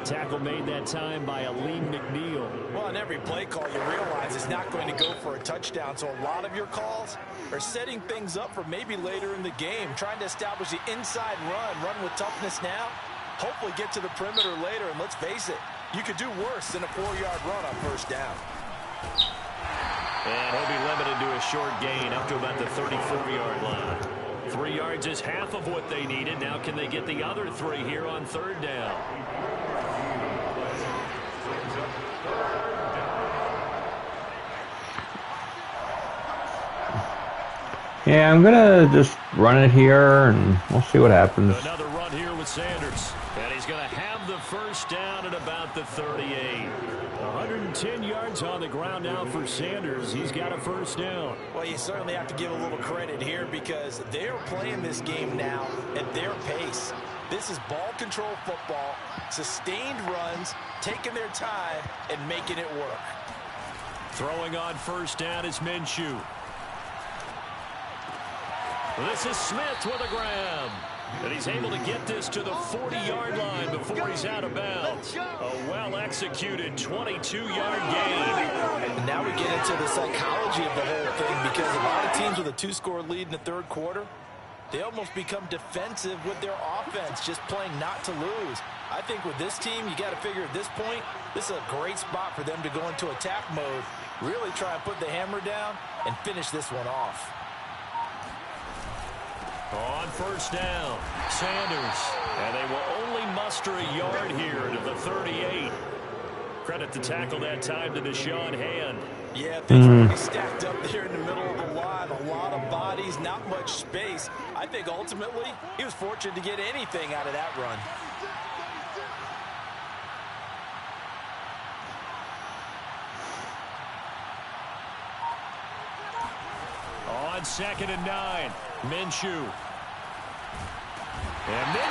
Tackle made that time by Aleem McNeil. Well, on every play call, you realize it's not going to go for a touchdown. So a lot of your calls are setting things up for maybe later in the game, trying to establish the inside run with toughness now, hopefully get to the perimeter later. And let's face it, you could do worse than a 4-yard run on first down. And he'll be limited to a short gain up to about the 34-yard line. 3 yards is half of what they needed. Now can they get the other 3 here on third down? Yeah, I'm going to just run it here, and we'll see what happens. Another run here with Sanders. And he's going to have the first down at about the 38. 110 yards on the ground now for Sanders. He's got a first down. Well, you certainly have to give a little credit here because they're playing this game now at their pace. This is ball control football, sustained runs, taking their time, and making it work. Throwing on first down is Minshew. This is Smith with a grab. And he's able to get this to the 40-yard line before he's out of bounds. A well-executed 22-yard gain. And now we get into the psychology of the whole thing because a lot of teams with a 2-score lead in the third quarter, they almost become defensive with their offense, just playing not to lose. I think with this team, you got to figure at this point, this is a great spot for them to go into attack mode, really try and put the hammer down and finish this one off. On first down, Sanders. And they will only muster a yard here to the 38. credit the tackle that time to Deshaun Hand. Yeah, things are pretty stacked up there in the middle of the line. A lot of bodies, not much space. I think ultimately he was fortunate to get anything out of that run. On 2nd and 9, Minshew.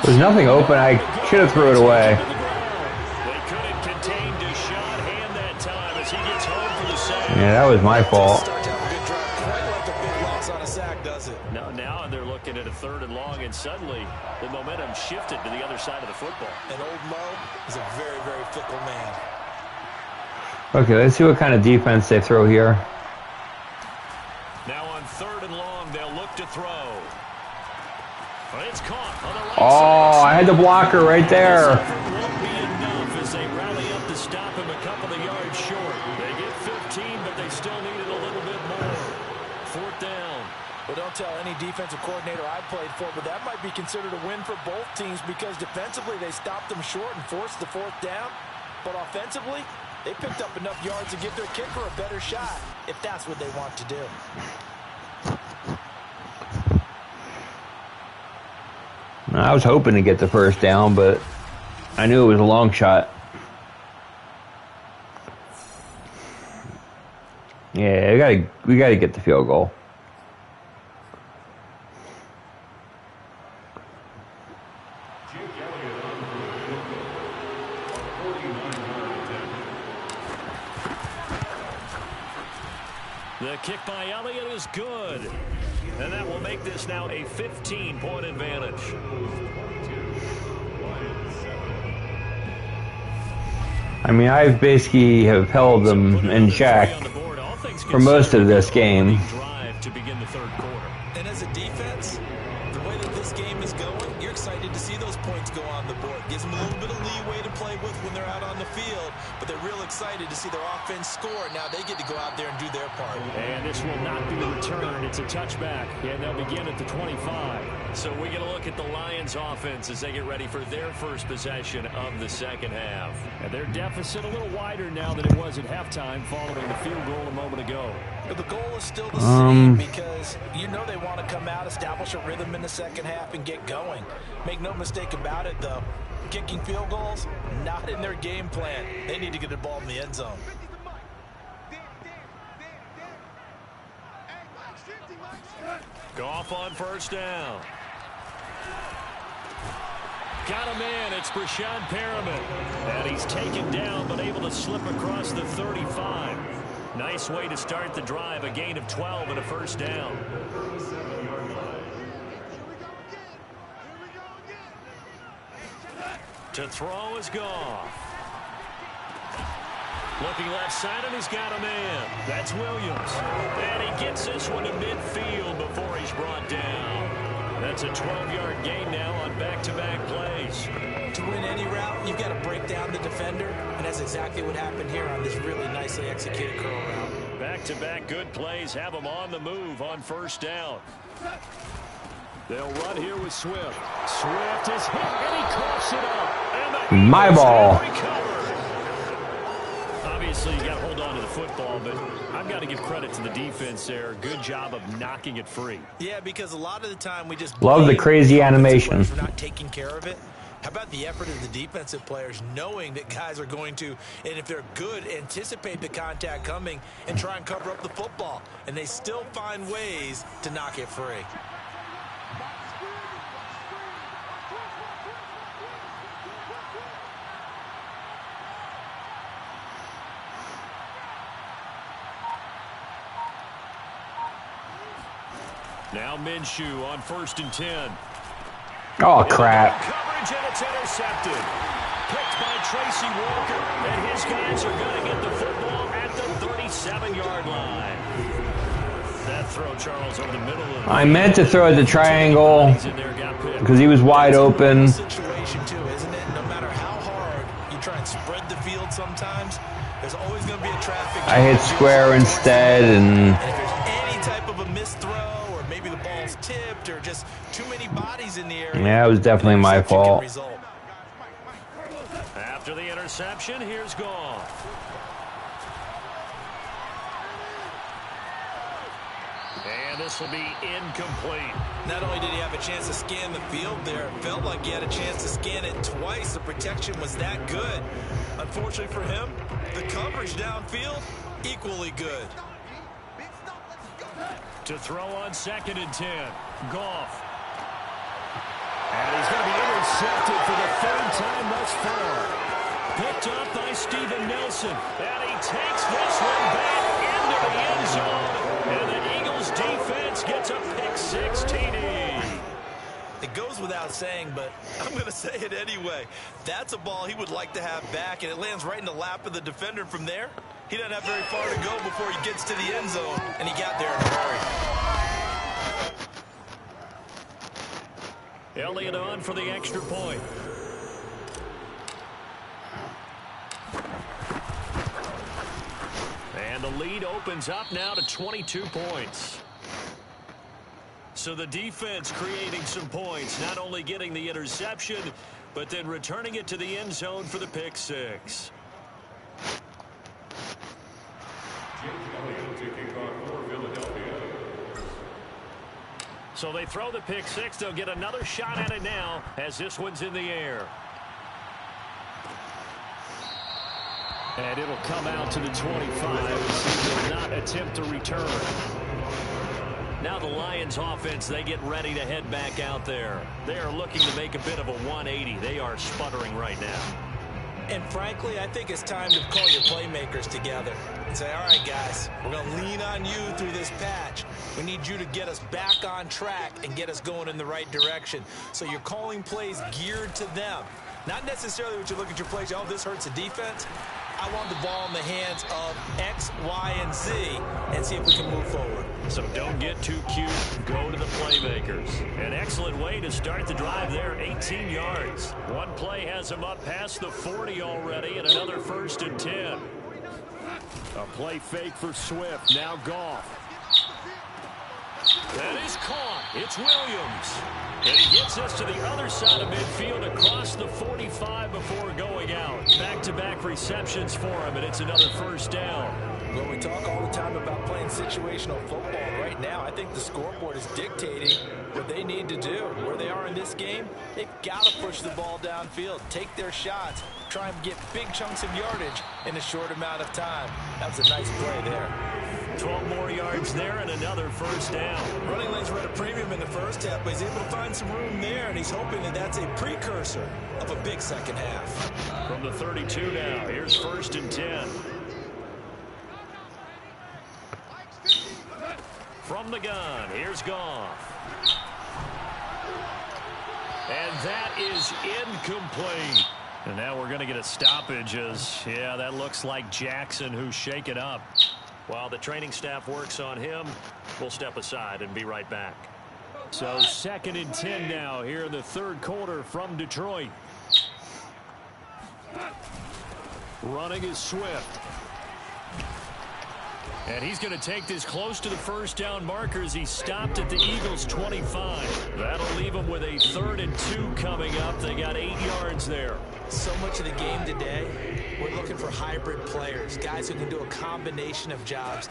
There's nothing open. I should have threw it away. They couldn't contain Deshaun Hand that time as he gets home for the sack. Yeah, that was my fault. Start to have a good drive. Quite like a big loss on a sack, does it? No, now they're looking at a 3rd and long, and suddenly the momentum shifted to the other side of the football. And old Mo is a very, very fickle man. Okay, let's see what kind of defense they throw here. Now on 3rd and long, they'll look to throw. It's caught on the right Oh, I had the blocker right there. Won't be enough as they rally up to stop him a couple of yards short. They get 15, but they still needed a little bit more. 4th down. Well, don't tell any defensive coordinator I played for, but that might be considered a win for both teams because defensively they stopped them short and forced the 4th down. But offensively, they picked up enough yards to give their kicker a better shot, if that's what they want to do. I was hoping to get the 1st down, but I knew it was a long shot. Yeah, we gotta get the field goal. The kick by Elliott is good. And that will make this now a 15-point advantage. I mean, I've basically have held them in check for most of this game. To begin the 3rd quarter. And as a defense, the way that this game is going, you're excited to see those points go on the board. Gives them a little bit of leeway to play with when they're out on the field, but they're real excited to see their offense score. Now they get to go out there and do their part. And this will not be returned. It's a touchback, and they'll begin at the 25. So we get a look at the Lions offense as they get ready for their first possession of the 2nd half. And their deficit a little wider now than it was at halftime following the field goal a moment ago. But the goal is still the same because you know they want to come out, establish a rhythm in the 2nd half, and get going. Make no mistake about it, though. Kicking field goals, not in their game plan. They need to get the ball in the end zone. Goff on 1st down. Got him in. It's Brashad Perriman. And he's taken down but able to slip across the 35. Nice way to start the drive. A gain of 12 and a 1st down. To throw is Goff. Looking left side, and he's got a man. That's Williams. And he gets this one to midfield before he's brought down. That's a 12-yard gain now on back-to-back plays. To win any route, you've got to break down the defender, and that's exactly what happened here on this really nicely executed curl route. Back-to-back good plays have them on the move on 1st down. They'll run here with Swift. Swift is hit, and he coughs it up. And My ball. Obviously, you got to hold on to the football, but I've got to give credit to the defense there. Good job of knocking it free. Yeah, because a lot of the time we just love the crazy animation. For not taking care of it. How about the effort of the defensive players knowing that guys are going to, and if they're good, anticipate the contact coming and try and cover up the football, and they still find ways to knock it free. Now Minshew on 1st and 10. Oh, crap. Coverage, and it's intercepted. Picked by Tracy Walker, and his guys are going to get the football at the 37-yard line. That throw, Charles, over the middle of the I meant to throw at the triangle because he was wide open. Situation too, isn't it? No matter how hard you try and spread the field sometimes, there's always going to be a traffic jam. I hit square instead, and if there's any type of a missed throw, or maybe the ball's tipped, or just too many bodies in the area. yeah, it was definitely my fault. After After the interception, here's Goff. And this will be incomplete. Not only did he have a chance to scan the field there, it felt like he had a chance to scan it twice. The protection was that good. Unfortunately for him, the coverage downfield, equally good. To throw on 2nd and 10. Goff. And he's going to be intercepted for the 3rd time thus far. Picked up by Steven Nelson. And he takes this one back into the end zone. And the Eagles defense gets a pick 6 TD. It goes without saying, but I'm going to say it anyway. That's a ball he would like to have back, and it lands right in the lap of the defender. From there, he doesn't have very far to go before he gets to the end zone, and he got there in a hurry. Elliott on for the extra point. And the lead opens up now to 22 points. So the defense creating some points, not only getting the interception, but then returning it to the end zone for the pick 6. So they throw the pick 6. They'll get another shot at it now as this one's in the air. And it'll come out to the 25. He will not attempt to return. Now the Lions offense, they get ready to head back out there. They are looking to make a bit of a 180. They are sputtering right now. And frankly, I think it's time to call your playmakers together and say, all right, guys, we're going to lean on you through this patch. We need you to get us back on track and get us going in the right direction. So you're calling plays geared to them. Not necessarily what you look at your plays, oh, this hurts the defense. I want the ball in the hands of X, Y, and Z and see if we can move forward. So don't get too cute. Go to the playmakers. An excellent way to start the drive there, 18 yards. One play has him up past the 40 already, and another 1st and 10. A play fake for Swift. Now Goff. That is caught. It's Williams. And he gets us to the other side of midfield across the 45 before going out. Back-to-back receptions for him, and it's another 1st down. Well, we talk all the time about playing situational football. Right now, I think the scoreboard is dictating what they need to do. Where they are in this game, they've got to push the ball downfield, take their shots, try and get big chunks of yardage in a short amount of time. That was a nice play there. 12 more yards there and another 1st down. Running lanes were at a premium in the first half, but he's able to find some room there, and he's hoping that that's a precursor of a big second half. From the 32 now, here's 1st and 10. From the gun, here's Goff. And that is incomplete. And now we're going to get a stoppage as, yeah, that looks like Jackson who's shaken up. While the training staff works on him, we'll step aside and be right back. So 2nd and 10 now here in the 3rd quarter from Detroit. Running is Swift. And he's going to take this close to the 1st down marker as he stopped at the Eagles' 25. That'll leave them with a 3rd and 2 coming up. They got 8 yards there. So much of the game today, we're looking for hybrid players, guys who can do a combination of jobs.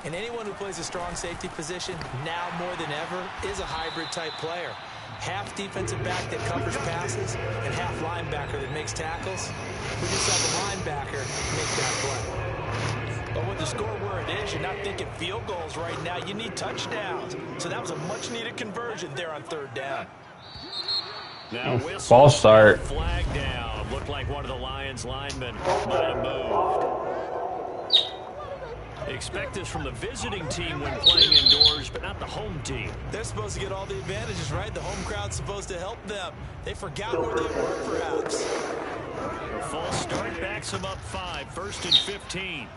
And anyone who plays a strong safety position, now more than ever, is a hybrid type player. Half defensive back that covers passes and half linebacker that makes tackles. We just saw the linebacker make that play. But with the score where it is, you're not thinking field goals right now. You need touchdowns. So that was a much-needed conversion there on 3rd down. Now false start. Flag down. Looked like one of the Lions linemen might have moved. Expect this from the visiting team when playing indoors, but not the home team. They're supposed to get all the advantages, right? The home crowd's supposed to help them. They forgot where they were, perhaps. A false start backs them up 5. 1st and 15.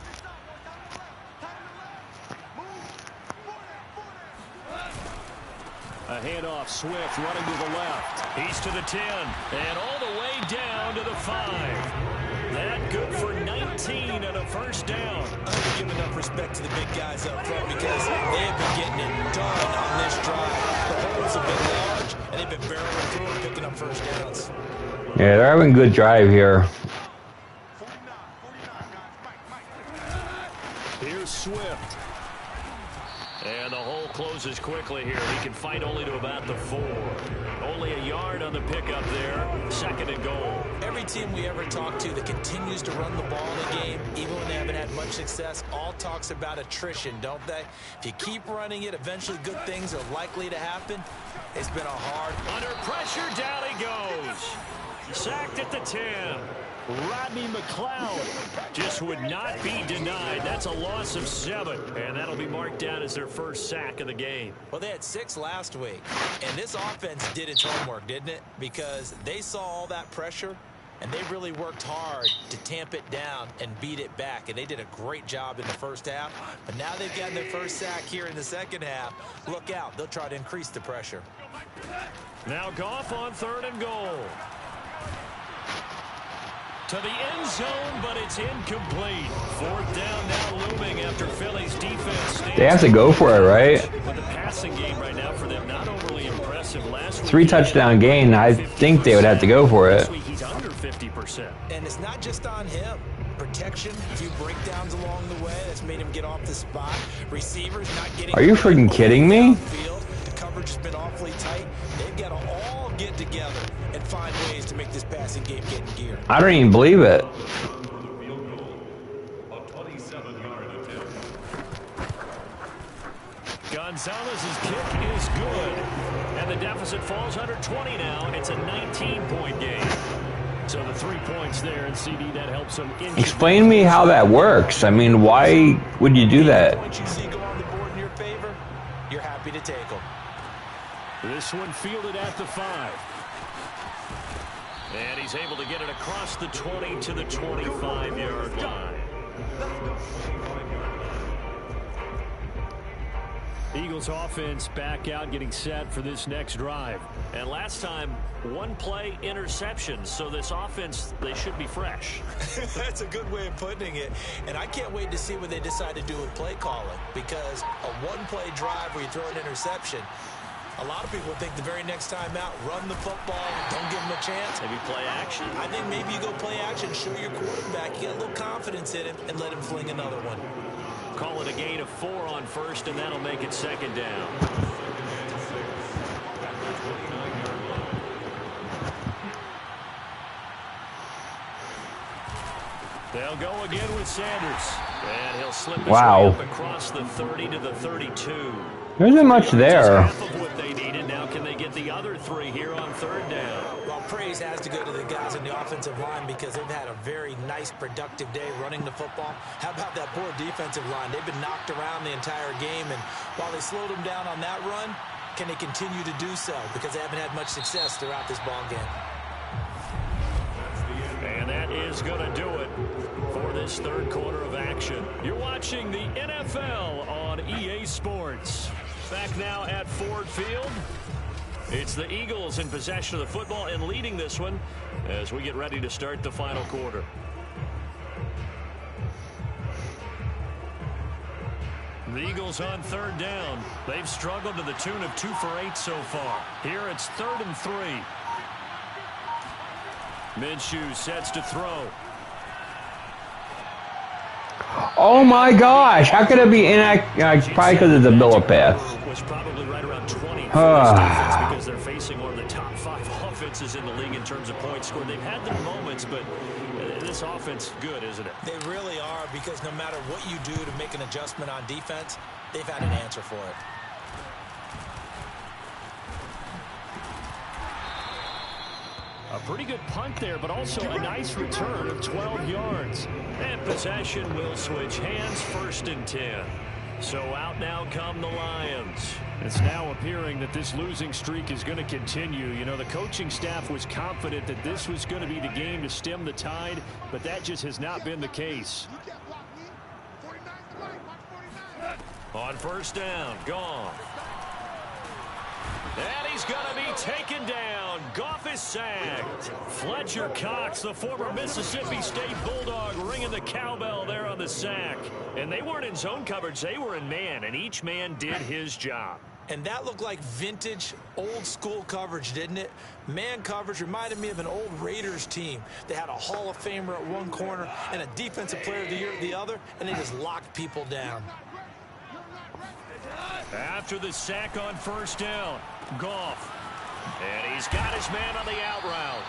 A handoff, Swift running to the left. He's to the 10, and all the way down to the 5. That good for 19 and a 1st down. I'm going to give enough respect to the big guys up front because they have been getting it done on this drive. The holes have been large, and they've been barreling through and picking up 1st downs. Yeah, they're having a good drive here. Swift. And the hole closes quickly here. He can fight only to about the 4. Only a yard on the pickup there. 2nd and goal. Every team we ever talk to that continues to run the ball in a game, even when they haven't had much success, all talks about attrition, don't they? If you keep running it, eventually good things are likely to happen. It's been a hard... Under pressure, down he goes. Sacked at the 10. Rodney McLeod just would not be denied. That's a loss of 7, and that'll be marked down as their first sack of the game. Well, they had 6 last week, and this offense did its homework, didn't it? Because they saw all that pressure, and they really worked hard to tamp it down and beat it back, and they did a great job in the first half. But now they've gotten their first sack here in the second half. Look out. They'll try to increase the pressure. Now Goff on 3rd and goal. To the end zone, but it's incomplete. 4th down now looming after Philly's defense. They have to go for it, right? But the passing game right now for them not overly impressive. Last week, 3 touchdown gain. I think they would have to go for it. This week he's under 50%. And it's not just on him. Protection, a few breakdowns along the way. That's made him get off the spot. Receivers not getting... Are you freaking kidding me? The coverage has been awfully tight. They've got to all get together and find ways to make this passing game get in gear. I don't even believe it. Gonzalez's kick is good. And the deficit falls under 20 now. It's a 19-point game. So the 3 points there, and CD, that helps him. Explain to me how that works. I mean, why would you do that? Once you see go on the board in your favor, you're happy to take them. This one fielded at the 5. And he's able to get it across the 20 to the 25-yard line. Eagles offense back out, getting set for this next drive. And last time, 1 play interception. So this offense, they should be fresh. That's a good way of putting it. And I can't wait to see what they decide to do with play calling. Because a 1-play drive where you throw an interception, a lot of people think the very next time out, run the football, don't give them a chance. Maybe play action. I think maybe you go play action, show your quarterback, you get a little confidence in him, and let him fling another one. Call it a gain of 4 on 1st, and that'll make it 2nd down. They'll go again with Sanders. And he'll slip his way up across the 30 to the 32. There isn't much there. Half of what they needed. Now can they get the other 3 here on 3rd down? Well, praise has to go to the guys in the offensive line because they've had a very nice, productive day running the football. How about that poor defensive line? They've been knocked around the entire game, and while they slowed them down on that run, can they continue to do so? Because they haven't had much success throughout this ball game. And that is going to do it for this 3rd quarter of action. You're watching the NFL on EA Sports. Back now at Ford Field. It's the Eagles in possession of the football and leading this one as we get ready to start the final quarter. The Eagles on 3rd down. They've struggled to the tune of 2 for 8 so far. Here it's 3rd and 3. Minshew sets to throw. Oh my gosh! How could it be inaccurate? Probably because it's a Billo pass. Was probably right around 20 for this defense because they're facing one of the top 5 offenses in the league in terms of points scored. They've had their moments, but this offense good, isn't it? They really are, because no matter what you do to make an adjustment on defense, they've had an answer for it. A pretty good punt there, but also a nice return of 12 yards. And possession will switch hands, 1st and 10. So out now come the Lions. It's now appearing that this losing streak is going to continue. You know, the coaching staff was confident that this was going to be the game to stem the tide, but that just has not been the case. On 1st down, gone. And he's going to be taken down. Goff is sacked. Fletcher Cox, the former Mississippi State Bulldog, ringing the cowbell there on the sack. And they weren't in zone coverage. They were in man, and each man did his job. And that looked like vintage, old-school coverage, didn't it? Man coverage reminded me of an old Raiders team. They had a Hall of Famer at one corner and a Defensive Player of the Year at the other, and they just locked people down. After the sack on first down, Goff. And he's got his man on the out route.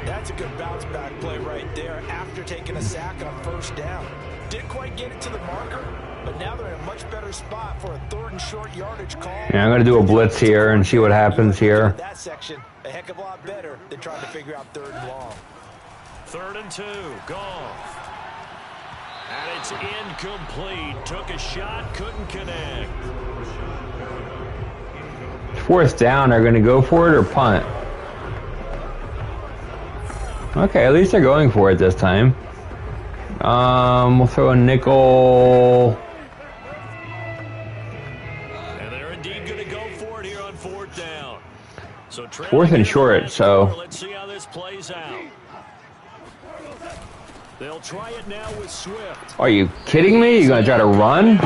That's a good bounce-back play right there after taking a sack on first down. Didn't quite get it to the marker, but now they're in a much better spot for a 3rd and short yardage call. Yeah, I'm going to do a blitz here and see what happens here. That section, a heck of a lot better than trying to figure out 3rd and long. 3rd and 2, Goff. And it's incomplete. Took a shot, couldn't connect. 4th down, are going to go for it or punt? Okay, at least they're going for it this time. We'll throw a nickel. And they're indeed going to go for it here on 4th down. So 4th and short, so. Let's see how this plays out. They'll try it now with Swift. Are you kidding me? You going to try to run?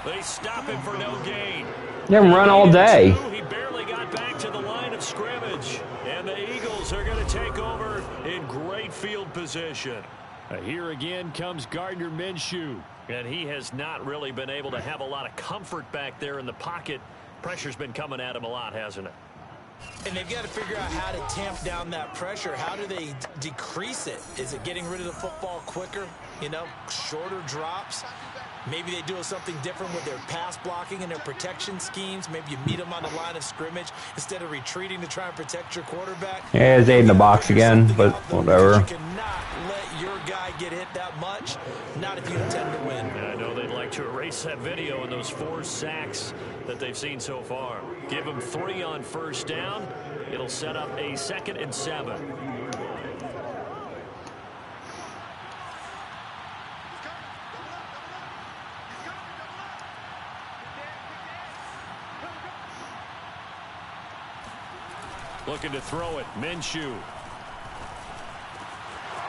They stop him for no gain. You haven't run all day. He barely got back to the line of scrimmage. And the Eagles are going to take over in great field position. Here again comes Gardner Minshew. And he has not really been able to have a lot of comfort back there in the pocket. Pressure's been coming at him a lot, hasn't it? And they've got to figure out how to tamp down that pressure. How do they decrease it? Is it getting rid of the football quicker? You know, shorter drops? Maybe they do something different with their pass blocking and their protection schemes. Maybe you meet them on the line of scrimmage instead of retreating to try and protect your quarterback. Yeah, it's 8 in the box again, but whatever. You cannot let your guy get hit that much, not if you intend to win. I know they'd like to erase that video and those 4 sacks that they've seen so far. Give them 3 on first down. It'll set up a 2nd and 7. Looking to throw it. Minshew.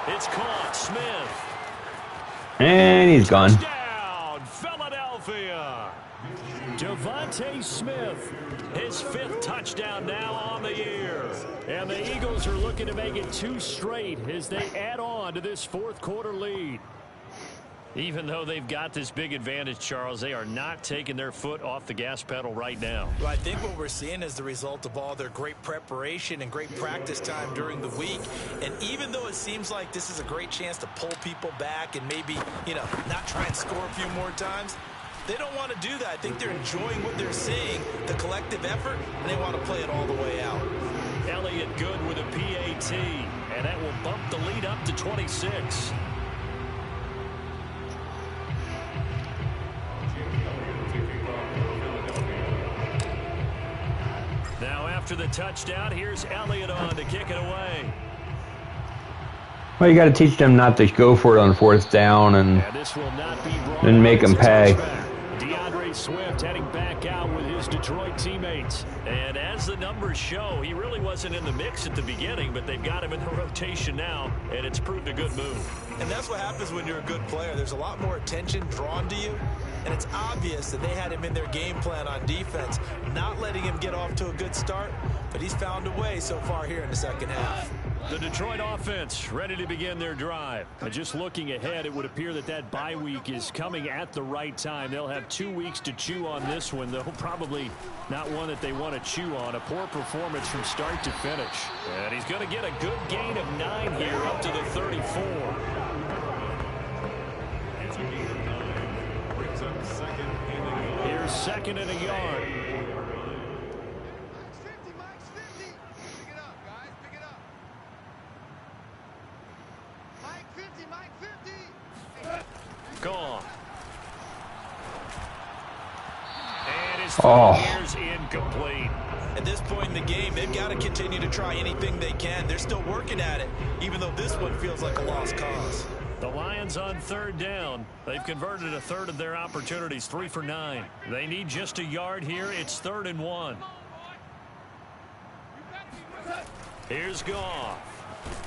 It's caught. Smith. And he's gone. Down, Philadelphia. Devontae Smith, his 5th touchdown now on the year. And the Eagles are looking to make it 2 straight as they add on to this 4th quarter lead. Even though they've got this big advantage, Charles, they are not taking their foot off the gas pedal right now. Well, I think what we're seeing is the result of all their great preparation and great practice time during the week. And even though it seems like this is a great chance to pull people back and maybe, you know, not try and score a few more times, they don't want to do that. I think they're enjoying what they're seeing, the collective effort, and they want to play it all the way out. Elliott good with a PAT, and that will bump the lead up to 26. Now after the touchdown, here's Elliott on to kick it away. Well, you got to teach them not to go for it on 4th down and this will not be then make them pay. Swift heading back out with his Detroit teammates. And as the numbers show, he really wasn't in the mix at the beginning, but they've got him in the rotation now, and it's proved a good move. And that's what happens when you're a good player. There's a lot more attention drawn to you, and it's obvious that they had him in their game plan on defense, not letting him get off to a good start, but he's found a way so far here in the 2nd half. The Detroit offense ready to begin their drive. And just looking ahead, it would appear that that bye week is coming at the right time. They'll have 2 weeks to chew on this one, though probably not one that they want to chew on. A poor performance from start to finish. And he's going to get a good gain of 9 here up to the 34. Here's 2nd and a yard. Gone. And his year's incomplete. At this point in the game, they've got to continue to try anything they can. They're still working at it, even though this one feels like a lost cause. The Lions on 3rd down. They've converted a 1/3 of their opportunities, 3 for 9. They need just a yard here. It's 3rd and 1. Here's Goff.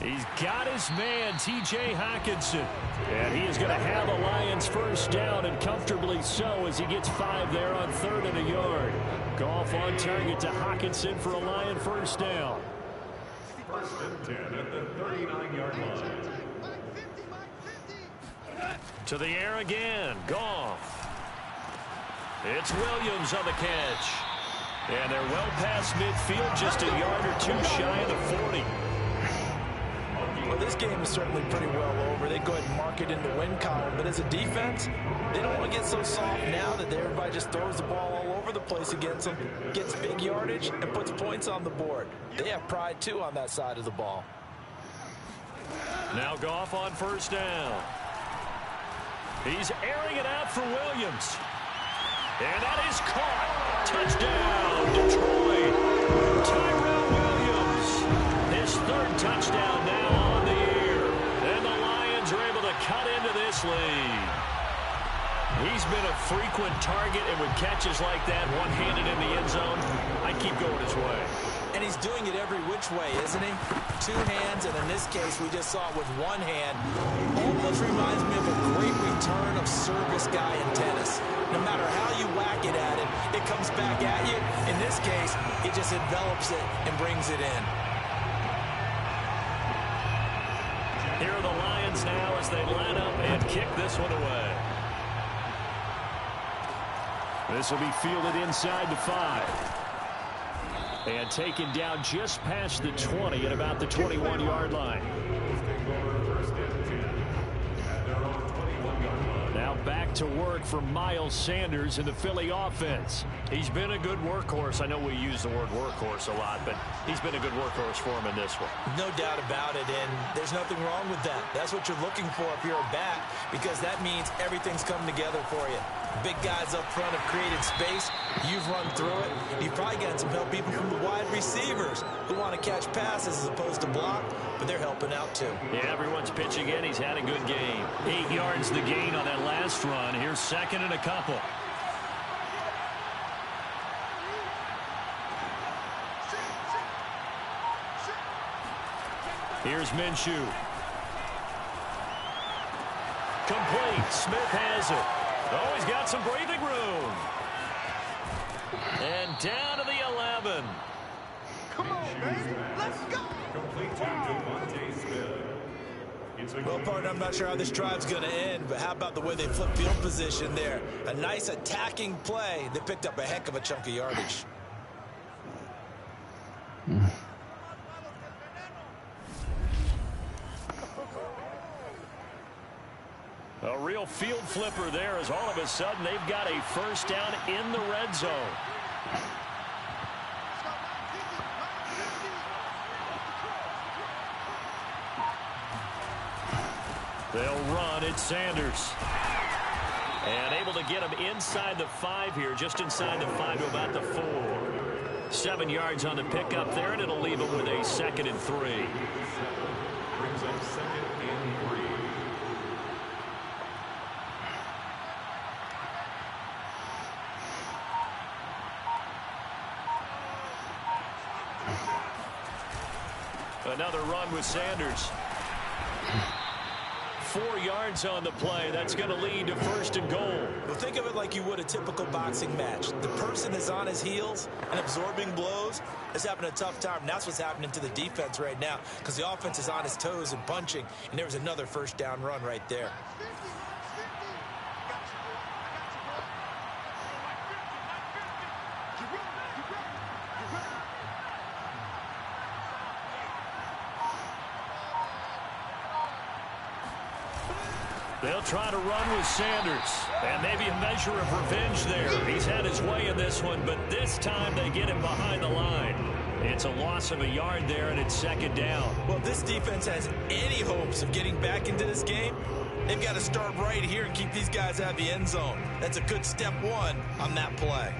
He's got his man, T.J. Hockenson. And he is going to have a Lions first down, and comfortably so, as he gets 5 there on 3rd and a yard. Goff on target to Hockenson for a Lion first down. 1st and 10 at the 39-yard line. To the air again, Goff. It's Williams on the catch. And they're well past midfield, just a yard or two shy of the 40. Well, this game is certainly pretty well over. They go ahead and mark it in the win column. But as a defense, they don't want to get so soft now that everybody just throws the ball all over the place against them, gets big yardage, and puts points on the board. They have pride, too, on that side of the ball. Now Goff on first down. He's airing it out for Williams. And that is caught. Touchdown, Detroit. Tyrell Williams. His 3rd touchdown now on the year. And the Lions are able to cut into this lead. He's been a frequent target, and with catches like that, one-handed in the end zone, I'd keep going his way. And he's doing it every which way, isn't he? 2 hands, and in this case, we just saw it with 1 hand. Almost reminds me of a great return of service guy in tennis. No matter how you whack it at him, it comes back at you. In this case, it just envelops it and brings it in. Here are the Lions now as they line up and kick this one away. This will be fielded inside the 5. And taken down just past the 20 at about the 21-yard line. Now back to work for Miles Sanders in the Philly offense. He's been a good workhorse. I know we use the word workhorse a lot, but he's been a good workhorse for him in this one. No doubt about it, and there's nothing wrong with that. That's what you're looking for if you're a back, because that means everything's coming together for you. Big guys up front have created space. You've run through it. You've probably gotten some help even from the wide receivers who want to catch passes as opposed to block, but they're helping out too. Yeah, everyone's pitching in. He's had a good game. 8 yards the gain on that last run. Here's 2nd and a couple. Here's Minshew. Complete. Smith has it. Oh, he's got some breathing room. And down to the 11. Come on, man. Let's go. Complete to Devontae Smith. Well, partner, I'm not sure how this drive's going to end, but how about the way they flip field position there? A nice attacking play. They picked up a heck of a chunk of yardage. A real field flipper there, as all of a sudden they've got a first down in the red zone. They'll run. It's Sanders. And able to get him inside the 5 here, just inside the 5 to about the 4. 7 yards on the pickup there, and it'll leave him with a 2nd and 3. Brings up 2nd and 3. Another run with Sanders. 4 yards on the play. That's going to lead to 1st and goal. Well, think of it like you would a typical boxing match. The person is on his heels and absorbing blows is having a tough time. And that's what's happening to the defense right now, because the offense is on his toes and punching, and there was another first down run right there. They'll try to run with Sanders. And maybe a measure of revenge there. He's had his way in this one, but this time they get him behind the line. It's a loss of a yard there, and it's 2nd down. Well, if this defense has any hopes of getting back into this game, they've got to start right here and keep these guys out of the end zone. That's a good step 1 on that play.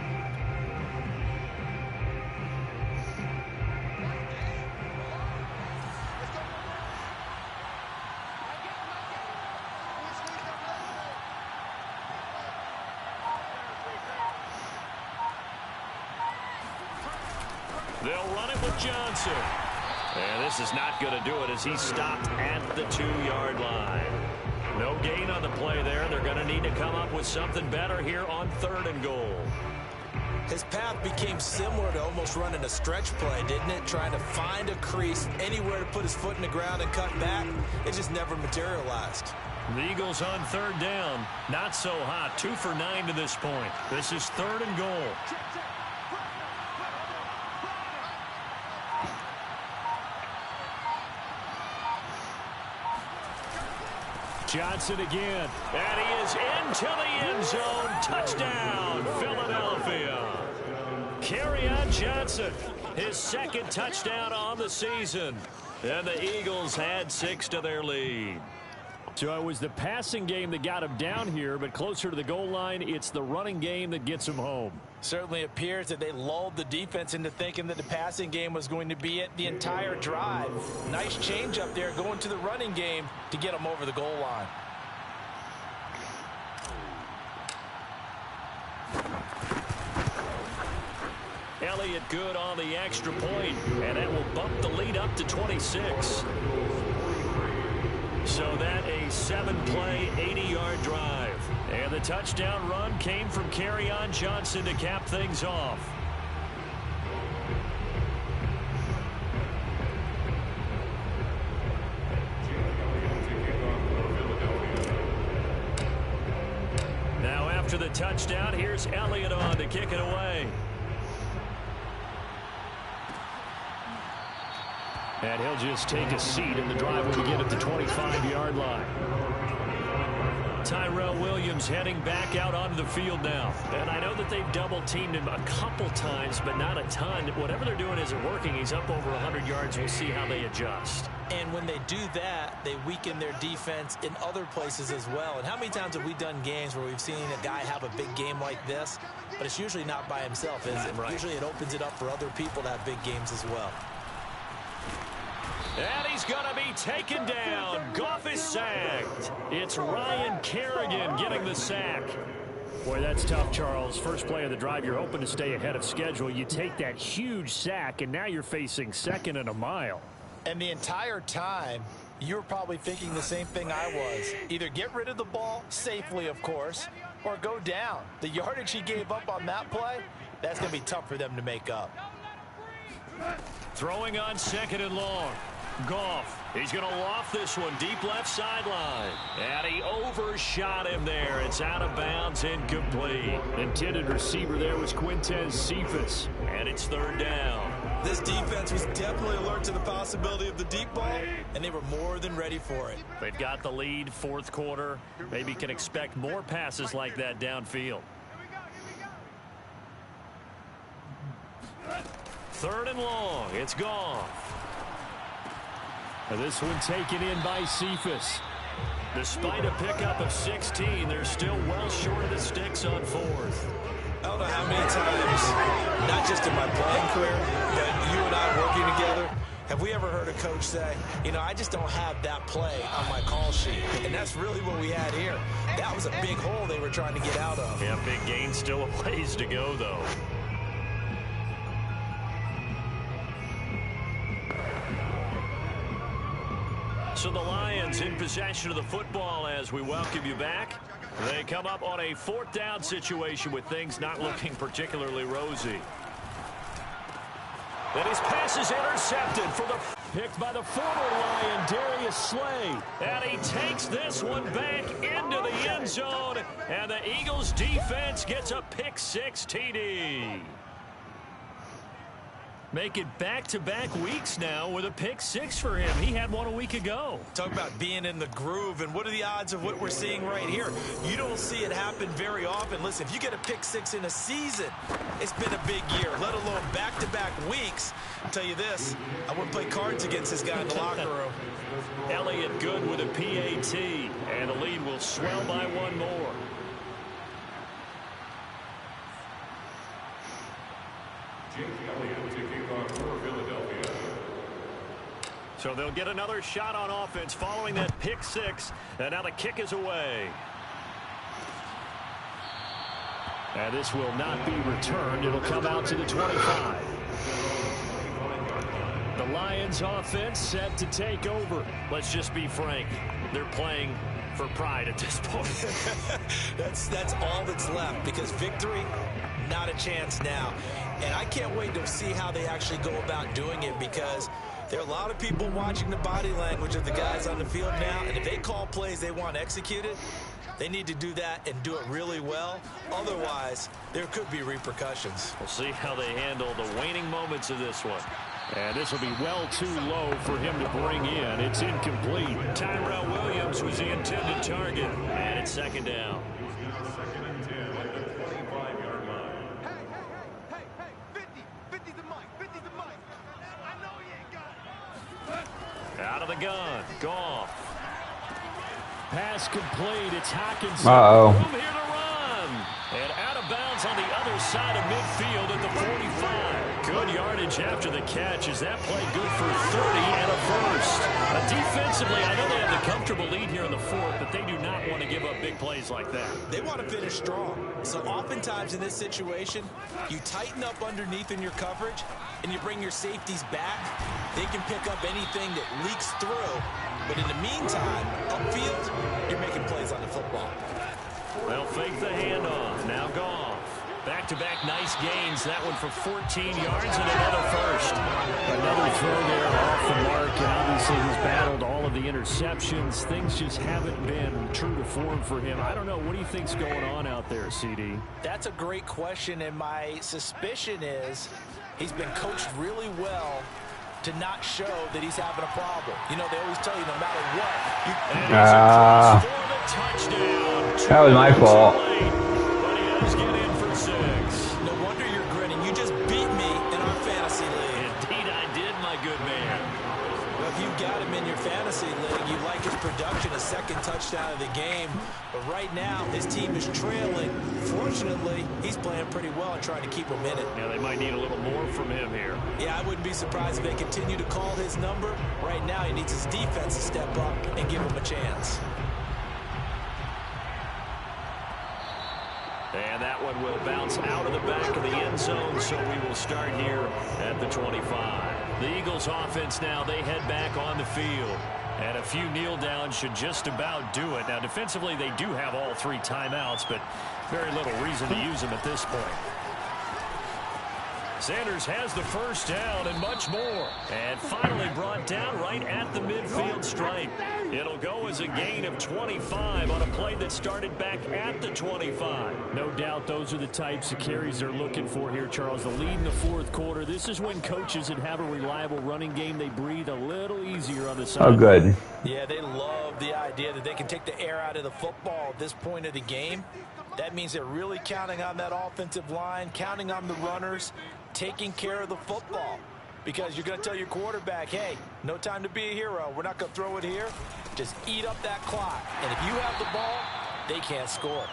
They'll run it with Johnson. And this is not going to do it as he stopped at the 2-yard line. No gain on the play there. They're going to need to come up with something better here on 3rd and goal. His path became similar to almost running a stretch play, didn't it? Trying to find a crease, anywhere to put his foot in the ground and cut back. It just never materialized. The Eagles on 3rd down. Not so hot. 2 for 9 to this point. This is 3rd and goal. Johnson again. And he is into the end zone. Touchdown, Philadelphia. Kerryon Johnson, his 2nd touchdown on the season. And the Eagles had 6 to their lead. So it was the passing game that got him down here, but closer to the goal line, it's the running game that gets him home. Certainly appears that they lulled the defense into thinking that the passing game was going to be it the entire drive. Nice change up there going to the running game to get them over the goal line. Elliott good on the extra point, and that will bump the lead up to 26. So that a 7-play, 80-yard drive. And the touchdown run came from Kerryon Johnson to cap things off. Now after the touchdown, here's Elliott on to kick it away. And he'll just take a seat in the drive when we get at the 25-yard line. Tyrell Williams heading back out onto the field now. And I know that they've double-teamed him a couple times, but not a ton. Whatever they're doing isn't working. He's up over 100 yards. We'll see how they adjust. And when they do that, they weaken their defense in other places as well. And how many times have we done games where we've seen a guy have a big game like this, but it's usually not by himself, is it? Right. Usually it opens it up for other people to have big games as well. And he's going to be taken down. Goff is sacked. It's Ryan Kerrigan getting the sack. Boy, that's tough, Charles. First play of the drive, you're hoping to stay ahead of schedule. You take that huge sack, and now you're facing 2nd and a mile. And the entire time, you were probably thinking the same thing I was. Either get rid of the ball, safely, of course, or go down. The yardage he gave up on that play, that's going to be tough for them to make up. Throwing on 2nd and long. Goff, he's going to loft this one deep left sideline. And he overshot him there. It's out of bounds, incomplete. Intended receiver there was Quintez Cephas. And it's 3rd down. This defense was definitely alert to the possibility of the deep ball, and they were more than ready for it. They've got the lead, 4th quarter. Maybe can expect more passes like that downfield. 3rd and long. It's Goff. This one taken in by Cephas. Despite a pickup of 16, they're still well short of the sticks on 4th. I don't know how many times, not just in my playing career, but you and I working together, have we ever heard a coach say, you know, I just don't have that play on my call sheet. And that's really what we had here. That was a big hole they were trying to get out of. Yeah, big gain, still a ways to go, though. So the Lions in possession of the football as we welcome you back. They come up on a 4th down situation with things not looking particularly rosy. And his pass is intercepted for the picked by the former Lion, Darius Slay. And he takes this one back into the end zone. And the Eagles defense gets a pick-6 TD. Make it back-to-back weeks now with a pick-6 for him. He had one a week ago. Talk about being in the groove, and what are the odds of what we're seeing right here? You don't see it happen very often. Listen, if you get a pick-6 in a season, it's been a big year, let alone back-to-back weeks. I'll tell you this, I wouldn't play cards against this guy in the locker room. Elliott good with a PAT, and the lead will swell by one more. So they'll get another shot on offense following that pick-6, and now the kick is away. And this will not be returned. It'll come out to the 25. The Lions offense set to take over. Let's just be frank. They're playing for pride at this point. That's all that's left, because victory, not a chance now. And I can't wait to see how they actually go about doing it, because there are a lot of people watching the body language of the guys on the field now, and if they call plays they want executed, they need to do that and do it really well. Otherwise, there could be repercussions. We'll see how they handle the waning moments of this one. And this will be well too low for him to bring in. It's incomplete. Tyrell Williams was the intended target. And it's second down. Second and 10 at the 25-yard line. Hey, 50 the mic, 50 the mic. I know he ain't got it. Out of the gun. Goff. Pass complete. It's Hawkins. Uh-oh. Room here to run. And out of bounds on the other side of midfield at the 45. Good yardage after the catch. Is that play good for 30 and a first? Defensively, I know they have the comfortable lead here in the fourth, but they do not want to give up big plays like that. They want to finish strong. So oftentimes in this situation, you tighten up underneath in your coverage and you bring your safeties back. They can pick up anything that leaks through. But in the meantime, upfield, you're making plays on the football. They'll fake the handoff. Now Goff. Back-to-back nice gains. That one for 14 yards and another first. Another throw there off the mark, and obviously he's battled all of the interceptions. Things just haven't been true to form for him. I don't know. What do you think's going on out there, CD? That's a great question, and my suspicion is he's been coached really well to not show that he's having a problem. You know, they always tell you no matter what. That was my fault. But he does get in for 6. No wonder you're grinning. You just beat me in our fantasy league. Indeed I did, my good man. Well, if you got him in your fantasy league, you like his production, a second touchdown of the game. But right now, his team is trailing. Fortunately, he's playing pretty well and trying to keep him in it. Yeah, they might need a little more from him here. Yeah, I wouldn't be surprised if they continue to call his number. Right now, he needs his defense to step up and give him a chance. And that one will bounce out of the back of the end zone, so we will start here at the 25. The Eagles offense now, they head back on the field. And a few kneel downs should just about do it. Now, defensively, they do have all 3 timeouts, but very little reason to use them at this point. Sanders has the first down and much more. And finally brought down right at the midfield stripe. It'll go as a gain of 25 on a play that started back at the 25. No doubt those are the types of carries they're looking for here, Charles. The lead in the fourth quarter. This is when coaches that have a reliable running game, they breathe a little easier on the side. Oh, good. Yeah, they love the idea that they can take the air out of the football at this point of the game. That means they're really counting on that offensive line, counting on the runners, taking care of the football. Because you're going to tell your quarterback, hey, no time to be a hero. We're not going to throw it here. Just eat up that clock. And if you have the ball, they can't score.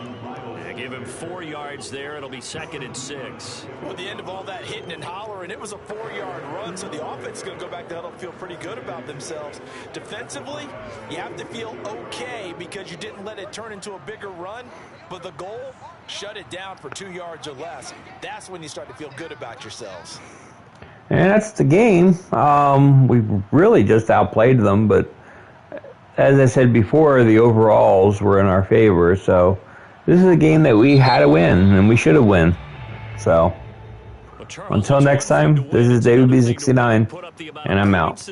Yeah, give him 4 yards there. It'll be second and 6. Well, at the end of all that hitting and hollering, it was a 4-yard run, so the offense is going to go back to huddle and feel pretty good about themselves. Defensively, you have to feel okay because you didn't let it turn into a bigger run, but the goal, shut it down for 2 yards or less. That's when you start to feel good about yourselves. And that's the game. We really just outplayed them, but as I said before, the overalls were in our favor. So this is a game that we had to win, and we should have won. So until next time, this is David B69, and I'm out.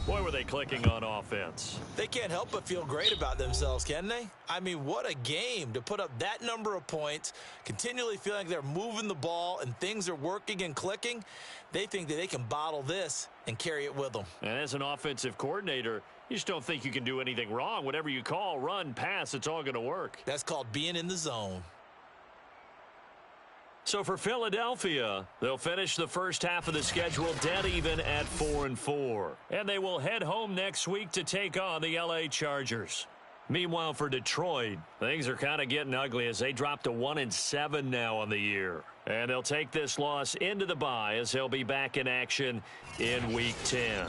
Boy, were they clicking on offense. They can't help but feel great about themselves, can they? I mean, what a game to put up that number of points, continually feeling like they're moving the ball and things are working and clicking. They think that they can bottle this and carry it with them. And as an offensive coordinator, you just don't think you can do anything wrong. Whatever you call, run, pass, it's all going to work. That's called being in the zone. So for Philadelphia, they'll finish the first half of the schedule dead even at 4-4. And they will head home next week to take on the LA Chargers. Meanwhile, for Detroit, things are kind of getting ugly as they drop to 1-7 now on the year. And they'll take this loss into the bye as they'll be back in action in Week 10.